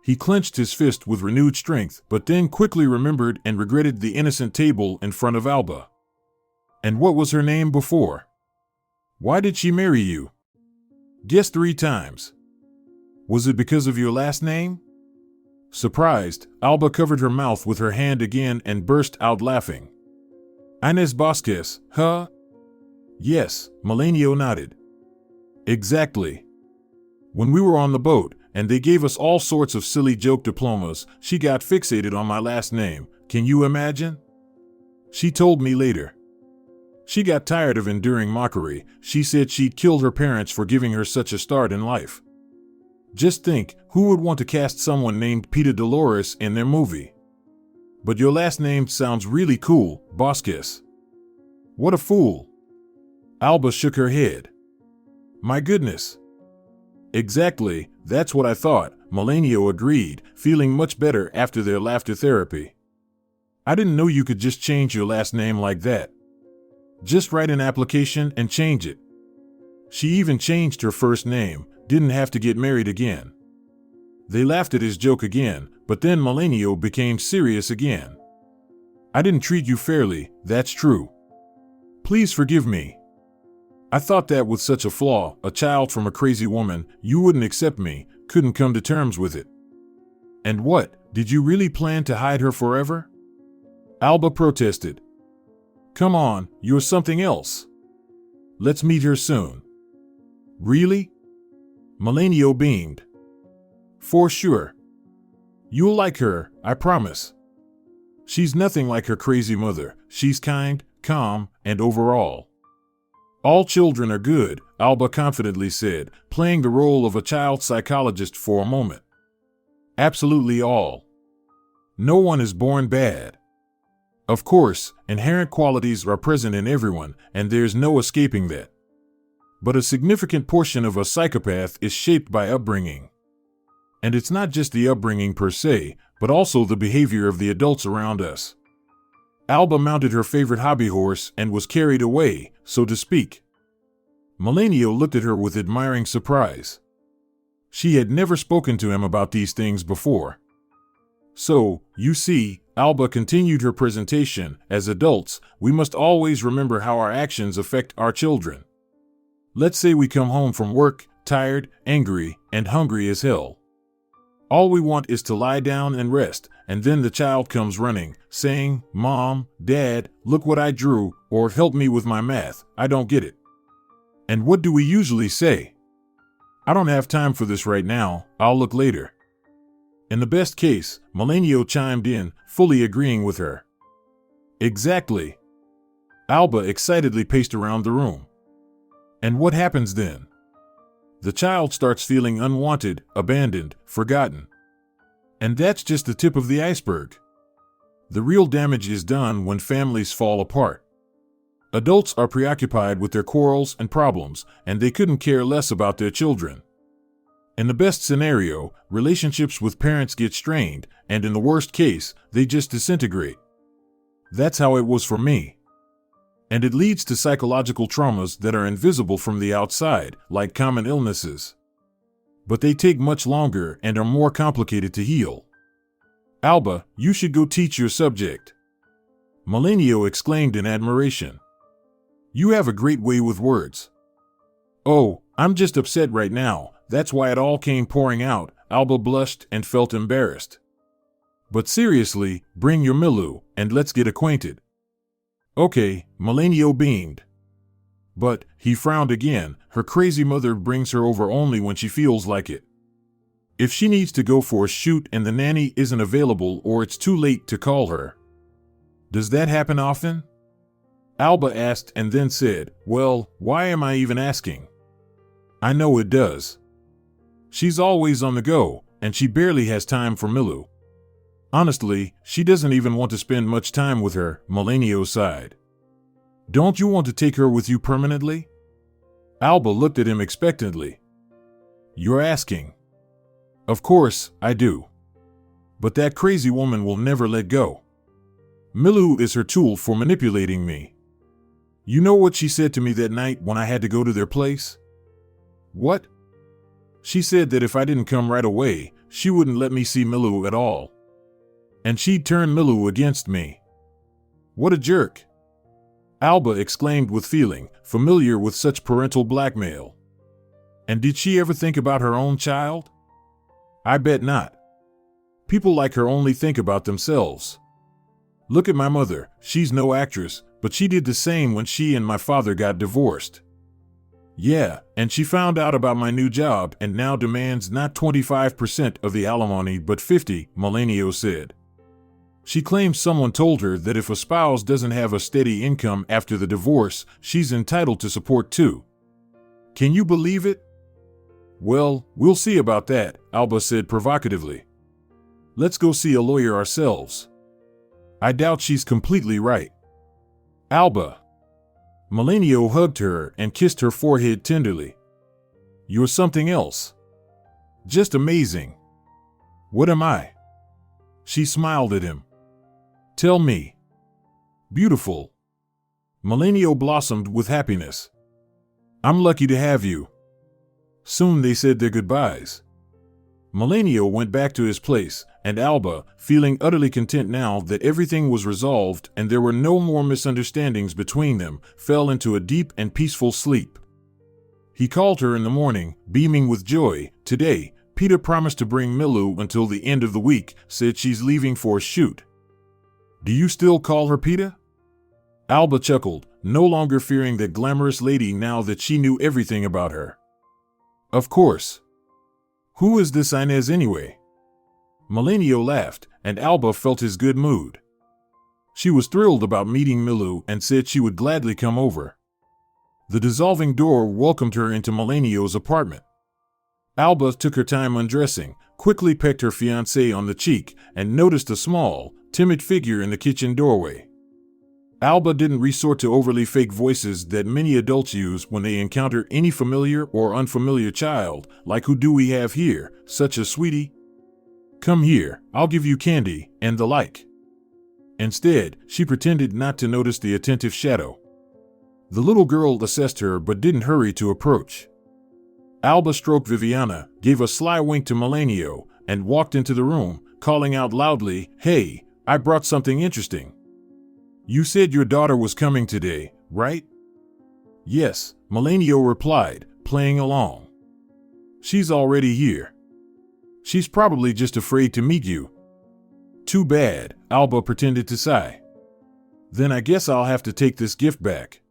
He clenched his fist with renewed strength, but then quickly remembered and regretted the innocent table in front of Alba. And what was her name before? Why did she marry you? Guess 3 times. Was it because of your last name? Surprised, Alba covered her mouth with her hand again and burst out laughing. Inés Bosques, huh? Yes, Melanio nodded. Exactly. When we were on the boat, and they gave us all sorts of silly joke diplomas, she got fixated on my last name. Can you imagine? She told me later. She got tired of enduring mockery. She said she'd killed her parents for giving her such a start in life. Just think, who would want to cast someone named Peter Dolores in their movie? But your last name sounds really cool, Bosques. What a fool. Alba shook her head. My goodness. Exactly, that's what I thought, Melanio agreed, feeling much better after their laughter therapy. I didn't know you could just change your last name like that. Just write an application and change it. She even changed her first name, didn't have to get married again. They laughed at his joke again, but then Melanio became serious again. I didn't treat you fairly, that's true. Please forgive me. I thought that with such a flaw, a child from a crazy woman, you wouldn't accept me, couldn't come to terms with it. And what, did you really plan to hide her forever? Alba protested. Come on, you're something else. Let's meet her soon. Really? Melanio beamed. For sure. You'll like her, I promise. She's nothing like her crazy mother. She's kind, calm, and overall. All children are good, Alba confidently said, playing the role of a child psychologist for a moment. Absolutely all. No one is born bad. Of course, inherent qualities are present in everyone, and there's no escaping that. But a significant portion of a psychopath is shaped by upbringing. And it's not just the upbringing per se, but also the behavior of the adults around us. Alba mounted her favorite hobby horse and was carried away, so to speak. Melanio looked at her with admiring surprise. She had never spoken to him about these things before. So, you see, Alba continued her presentation, as adults, we must always remember how our actions affect our children. Let's say we come home from work, tired, angry, and hungry as hell. All we want is to lie down and rest, and then the child comes running, saying, Mom, Dad, look what I drew, or help me with my math, I don't get it. And what do we usually say? I don't have time for this right now, I'll look later. In the best case, Melanio chimed in, fully agreeing with her. Exactly. Alba excitedly paced around the room. And what happens then? The child starts feeling unwanted, abandoned, forgotten. And that's just the tip of the iceberg. The real damage is done when families fall apart. Adults are preoccupied with their quarrels and problems, and they couldn't care less about their children. In the best scenario, relationships with parents get strained, and in the worst case, they just disintegrate. That's how it was for me. And it leads to psychological traumas that are invisible from the outside, like common illnesses. But they take much longer and are more complicated to heal. Alba, you should go teach your subject. Melanio exclaimed in admiration. You have a great way with words. Oh, I'm just upset right now, that's why it all came pouring out, Alba blushed and felt embarrassed. But seriously, bring your Milu, and let's get acquainted. Okay, Melanio beamed. But, he frowned again, her crazy mother brings her over only when she feels like it. If she needs to go for a shoot and the nanny isn't available or it's too late to call her. Does that happen often? Alba asked and then said, well, why am I even asking? I know it does. She's always on the go, and she barely has time for Milu. Honestly, she doesn't even want to spend much time with her, Melanio sighed. Don't you want to take her with you permanently? Alba looked at him expectantly. You're asking. Of course, I do. But that crazy woman will never let go. Milu is her tool for manipulating me. You know what she said to me that night when I had to go to their place? What? She said that if I didn't come right away, she wouldn't let me see Milu at all. And she'd turn Milu against me. What a jerk! Alba exclaimed with feeling, familiar with such parental blackmail. And did she ever think about her own child? I bet not. People like her only think about themselves. Look at my mother, she's no actress, but she did the same when she and my father got divorced. Yeah, and she found out about my new job and now demands not 25% of the alimony but 50%, Melanio said. She claims someone told her that if a spouse doesn't have a steady income after the divorce, she's entitled to support too. Can you believe it? Well, we'll see about that, Alba said provocatively. Let's go see a lawyer ourselves. I doubt she's completely right. Alba. Melanio hugged her and kissed her forehead tenderly. You're something else. Just amazing. What am I? She smiled at him. Tell me. Beautiful. Melanio blossomed with happiness. I'm lucky to have you. Soon they said their goodbyes. Melanio went back to his place, and Alba, feeling utterly content now that everything was resolved and there were no more misunderstandings between them, fell into a deep and peaceful sleep. He called her in the morning, beaming with joy. Today, Peter promised to bring Milu until the end of the week, said she's leaving for a shoot. Do you still call her Peter? Alba chuckled, no longer fearing that glamorous lady now that she knew everything about her. Of course. Who is this Inez anyway? Melanio laughed, and Alba felt his good mood. She was thrilled about meeting Milu and said she would gladly come over. The dissolving door welcomed her into Melanio's apartment. Alba took her time undressing, quickly pecked her fiancé on the cheek, and noticed a small, timid figure in the kitchen doorway. Alba didn't resort to overly fake voices that many adults use when they encounter any familiar or unfamiliar child, like who do we have here, such as sweetie? Come here, I'll give you candy, and the like. Instead, she pretended not to notice the attentive shadow. The little girl assessed her but didn't hurry to approach. Alba stroked Viviana, gave a sly wink to Melanio, and walked into the room, calling out loudly, Hey, I brought something interesting. You said your daughter was coming today, right? Yes, Melanio replied, playing along. She's already here. She's probably just afraid to meet you. Too bad, Alba pretended to sigh. Then I guess I'll have to take this gift back.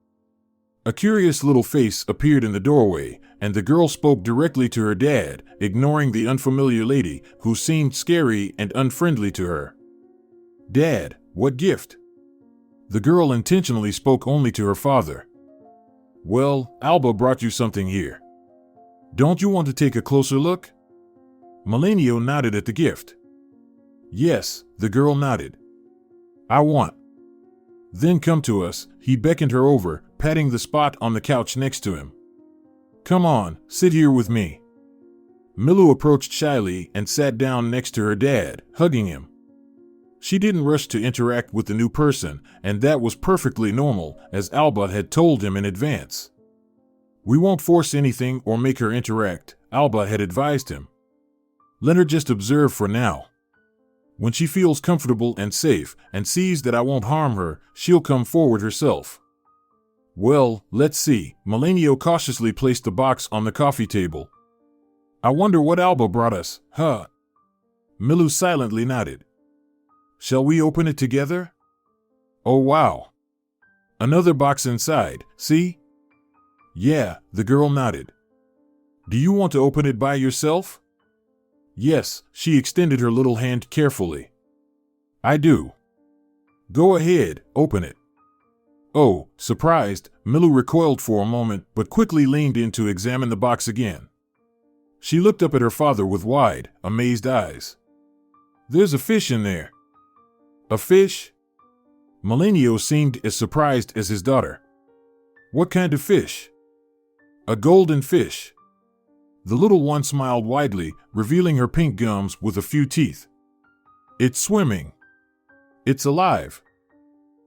A curious little face appeared in the doorway, and the girl spoke directly to her dad, ignoring the unfamiliar lady, who seemed scary and unfriendly to her. Dad, what gift? The girl intentionally spoke only to her father. Well, Alba brought you something here. Don't you want to take a closer look? Melanio nodded at the gift. Yes, the girl nodded. I want. Then come to us, he beckoned her over, patting the spot on the couch next to him. Come on, sit here with me. Milu approached shyly and sat down next to her dad, hugging him. She didn't rush to interact with the new person, and that was perfectly normal, as Alba had told him in advance. We won't force anything or make her interact, Alba had advised him. Let her just observe for now. When she feels comfortable and safe, and sees that I won't harm her, she'll come forward herself. Well, let's see. Melanio cautiously placed the box on the coffee table. I wonder what Alba brought us, huh? Milu silently nodded. Shall we open it together? Oh wow. Another box inside, see? Yeah, the girl nodded. Do you want to open it by yourself? Yes, she extended her little hand carefully. I do. Go ahead, open it. Oh, surprised, Milu recoiled for a moment but quickly leaned in to examine the box again. She looked up at her father with wide, amazed eyes. There's a fish in there. A fish? Melanio seemed as surprised as his daughter. What kind of fish? A golden fish. The little one smiled widely, revealing her pink gums with a few teeth. It's swimming. It's alive.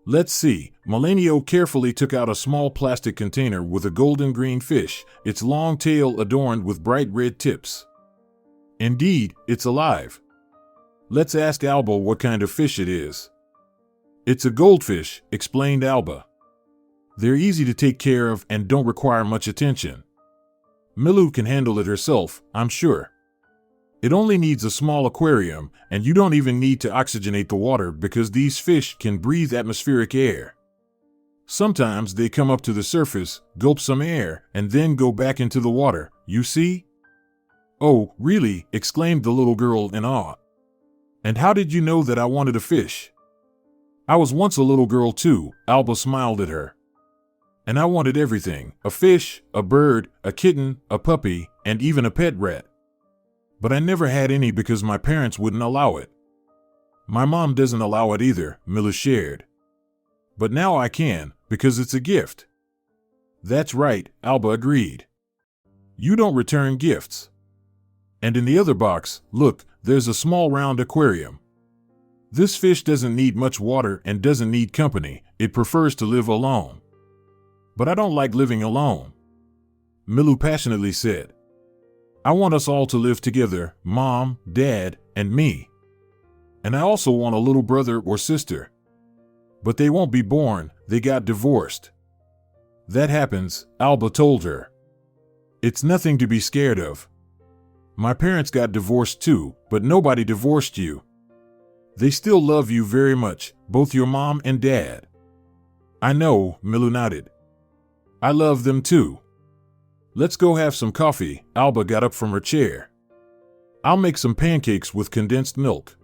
Let's see. Melanio carefully took out a small plastic container with a golden green fish, its long tail adorned with bright red tips. Indeed, it's alive. Let's ask Alba what kind of fish it is. It's a goldfish, explained Alba. They're easy to take care of and don't require much attention. Milu can handle it herself, I'm sure. It only needs a small aquarium, and you don't even need to oxygenate the water because these fish can breathe atmospheric air. Sometimes they come up to the surface, gulp some air, and then go back into the water, you see? Oh, really? Exclaimed the little girl in awe. And how did you know that I wanted a fish? I was once a little girl too, Alba smiled at her. And I wanted everything, a fish, a bird, a kitten, a puppy, and even a pet rat. But I never had any because my parents wouldn't allow it. My mom doesn't allow it either, Mila shared. But now I can, because it's a gift. That's right, Alba agreed. You don't return gifts. And in the other box, look, there's a small round aquarium. This fish doesn't need much water and doesn't need company, it prefers to live alone. But I don't like living alone, Milu passionately said. I want us all to live together, Mom, Dad, and me. And I also want a little brother or sister. But they won't be born, they got divorced. That happens, Alba told her. It's nothing to be scared of. My parents got divorced too, but nobody divorced you. They still love you very much, both your mom and dad. I know, Milu nodded. I love them too. Let's go have some coffee, Alba got up from her chair. I'll make some pancakes with condensed milk.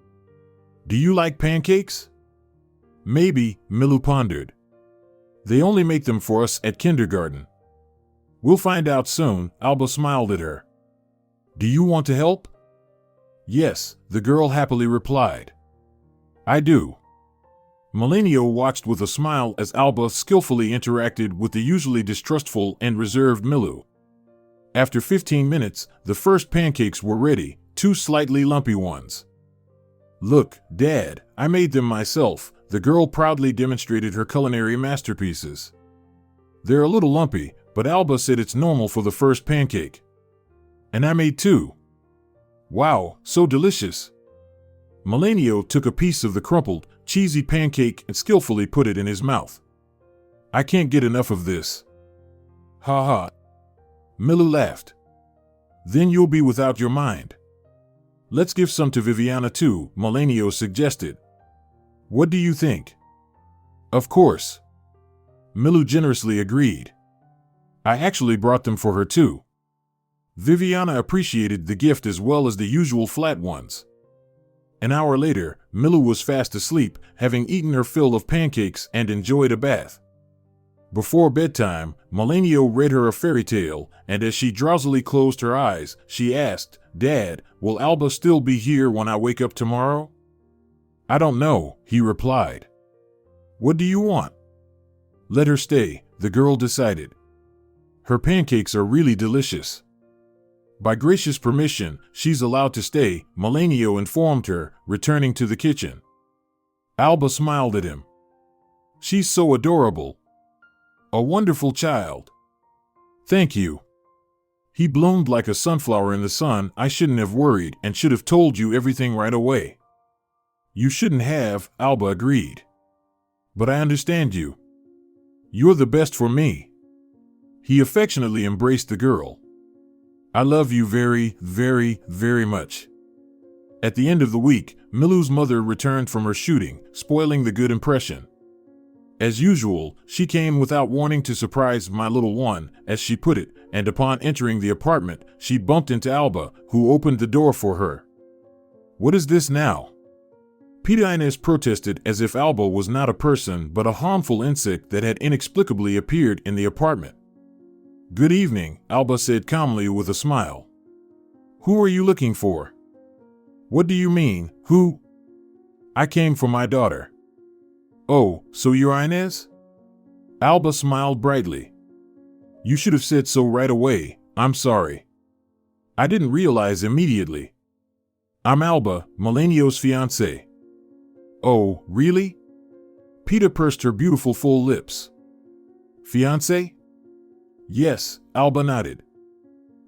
Do you like pancakes? Maybe, Milu pondered. They only make them for us at kindergarten. We'll find out soon, Alba smiled at her. Do you want to help? Yes, the girl happily replied. I do. Melanio watched with a smile as Alba skillfully interacted with the usually distrustful and reserved Milu. After 15 minutes, the first pancakes were ready, 2 slightly lumpy ones. Look, Dad, I made them myself, the girl proudly demonstrated her culinary masterpieces. They're a little lumpy, but Alba said it's normal for the first pancake. And I made 2. Wow, so delicious. Melanio took a piece of the crumpled, cheesy pancake and skillfully put it in his mouth. I can't get enough of this. Ha ha. Milu laughed. Then you'll be without your mind. Let's give some to Viviana too, Melanio suggested. What do you think? Of course. Milu generously agreed. I actually brought them for her too. Viviana appreciated the gift as well as the usual flat ones. An hour later, Milu was fast asleep, having eaten her fill of pancakes and enjoyed a bath. Before bedtime, Melanio read her a fairy tale, and as she drowsily closed her eyes, she asked, Dad, will Alba still be here when I wake up tomorrow? I don't know, he replied. What do you want? Let her stay, the girl decided. Her pancakes are really delicious. By gracious permission, she's allowed to stay, Melanio informed her, returning to the kitchen. Alba smiled at him. She's so adorable. A wonderful child. Thank you. He bloomed like a sunflower in the sun. I shouldn't have worried and should have told you everything right away. You shouldn't have, Alba agreed. But I understand you. You're the best for me. He affectionately embraced the girl. I love you very, very, very much. At the end of the week, Milu's mother returned from her shooting, spoiling the good impression. As usual, she came without warning to surprise my little one, as she put it, and upon entering the apartment, she bumped into Alba, who opened the door for her. What is this now? Peter Inez protested as if Alba was not a person but a harmful insect that had inexplicably appeared in the apartment. Good evening, Alba said calmly with a smile. Who are you looking for? What do you mean, who? I came for my daughter. Oh, so you're Inez? Alba smiled brightly. You should have said so right away, I'm sorry. I didn't realize immediately. I'm Alba, Melanio's fiancé. Oh, really? Peter pursed her beautiful full lips. Fiancé? Yes, Alba nodded.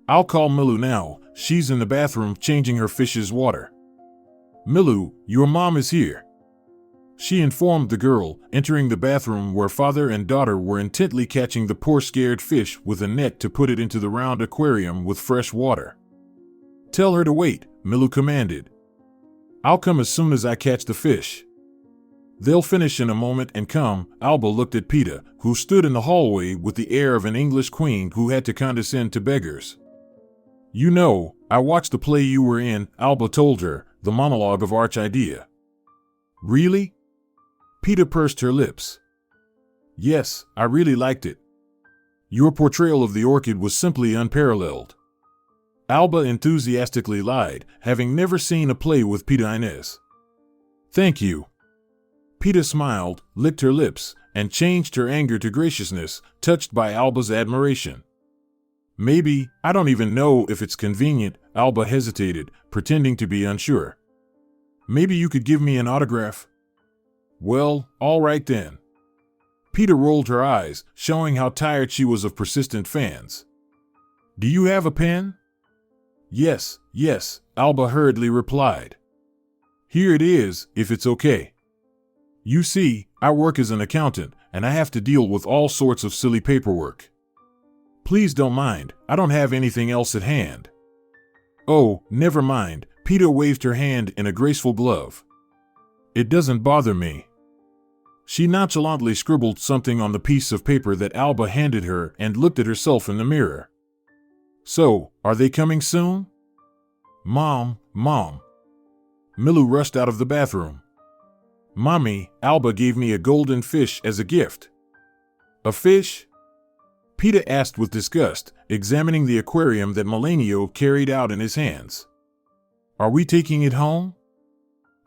I'll call Milu now. She's in the bathroom changing her fish's water. Milu, your mom is here, she informed the girl, entering the bathroom where father and daughter were intently catching the poor scared fish with a net to put it into the round aquarium with fresh water. Tell her to wait, Milu commanded. I'll come as soon as I catch the fish. They'll finish in a moment and come. Alba looked at Peter, who stood in the hallway with the air of an English queen who had to condescend to beggars. You know, I watched the play you were in, Alba told her, the monologue of Arch Idea. Really? Peter pursed her lips. Yes, I really liked it. Your portrayal of the orchid was simply unparalleled. Alba enthusiastically lied, having never seen a play with Peter Inés. Thank you. Peter smiled, licked her lips, and changed her anger to graciousness, touched by Alba's admiration. Maybe, I don't even know if it's convenient, Alba hesitated, pretending to be unsure. Maybe you could give me an autograph? Well, all right then. Peter rolled her eyes, showing how tired she was of persistent fans. Do you have a pen? Yes, Alba hurriedly replied. Here it is, if it's okay. You see, I work as an accountant, and I have to deal with all sorts of silly paperwork. Please don't mind, I don't have anything else at hand. Oh, never mind, Peter waved her hand in a graceful glove. It doesn't bother me. She nonchalantly scribbled something on the piece of paper that Alba handed her and looked at herself in the mirror. So, are they coming soon? Mom. Milu rushed out of the bathroom. Mommy, Alba gave me a golden fish as a gift. A fish? Peter asked with disgust, examining the aquarium that Melanio carried out in his hands. Are we taking it home?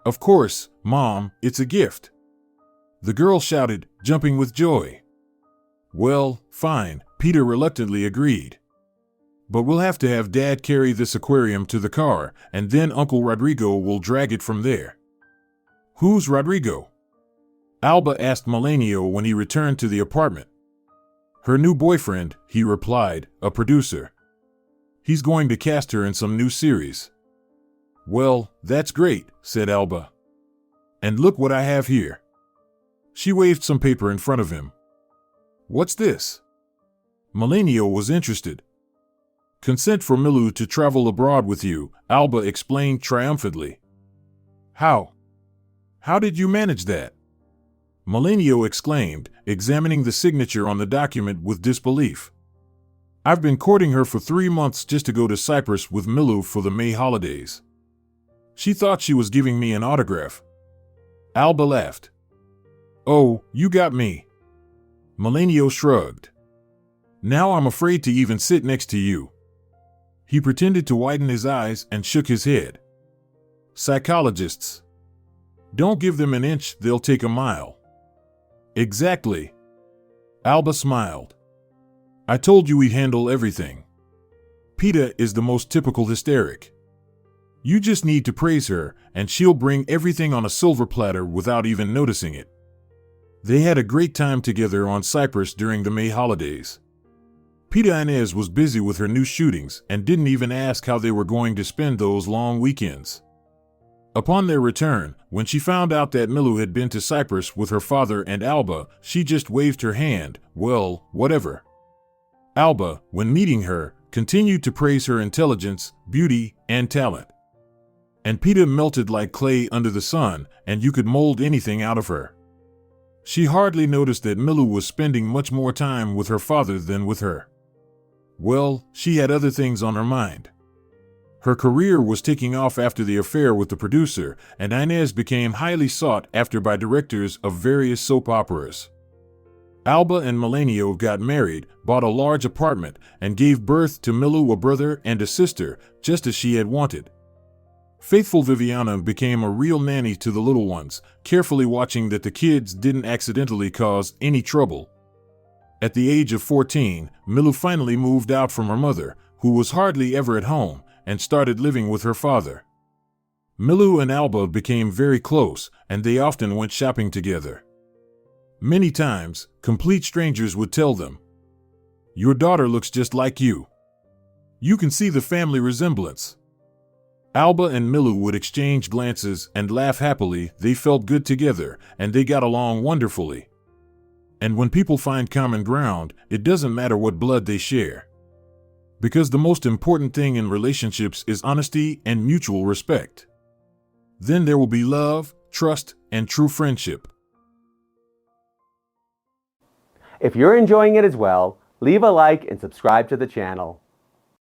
Of course, Mom, it's a gift. The girl shouted, jumping with joy. Well, fine, Peter reluctantly agreed. But we'll have to have Dad carry this aquarium to the car, and then Uncle Rodrigo will drag it from there. Who's Rodrigo? Alba asked Melanio when he returned to the apartment. Her new boyfriend, he replied, a producer. He's going to cast her in some new series. Well, that's great, said Alba. And look what I have here. She waved some paper in front of him. What's this? Melanio was interested. Consent for Milu to travel abroad with you, Alba explained triumphantly. How? How did you manage that? Melanio exclaimed, examining the signature on the document with disbelief. I've been courting her for 3 months just to go to Cyprus with Milu for the May holidays. She thought she was giving me an autograph. Alba laughed. Oh, you got me. Melanio shrugged. Now I'm afraid to even sit next to you. He pretended to widen his eyes and shook his head. Psychologists. Don't give them an inch, they'll take a mile. Exactly. Alba smiled. I told you we'd handle everything. Peter is the most typical hysteric. You just need to praise her, and she'll bring everything on a silver platter without even noticing it. They had a great time together on Cyprus during the May holidays. Peter Inés was busy with her new shootings and didn't even ask how they were going to spend those long weekends. Upon their return, when she found out that Milu had been to Cyprus with her father and Alba, she just waved her hand, well, whatever. Alba, when meeting her, continued to praise her intelligence, beauty, and talent. And Peter melted like clay under the sun, and you could mold anything out of her. She hardly noticed that Milu was spending much more time with her father than with her. Well, she had other things on her mind. Her career was taking off after the affair with the producer, and Inés became highly sought after by directors of various soap operas. Alba and Melanio got married, bought a large apartment, and gave birth to Milu, a brother and a sister, just as she had wanted. Faithful Viviana became a real nanny to the little ones, carefully watching that the kids didn't accidentally cause any trouble. At the age of 14, Milu finally moved out from her mother, who was hardly ever at home, and started living with her father. Milu and Alba became very close, and they often went shopping together. Many times, complete strangers would tell them, "Your daughter looks just like you. You can see the family resemblance." Alba and Milu would exchange glances and laugh happily. They felt good together, and they got along wonderfully. And when people find common ground, it doesn't matter what blood they share. Because the most important thing in relationships is honesty and mutual respect. Then there will be love, trust, and true friendship. If you're enjoying it as well, leave a like and subscribe to the channel.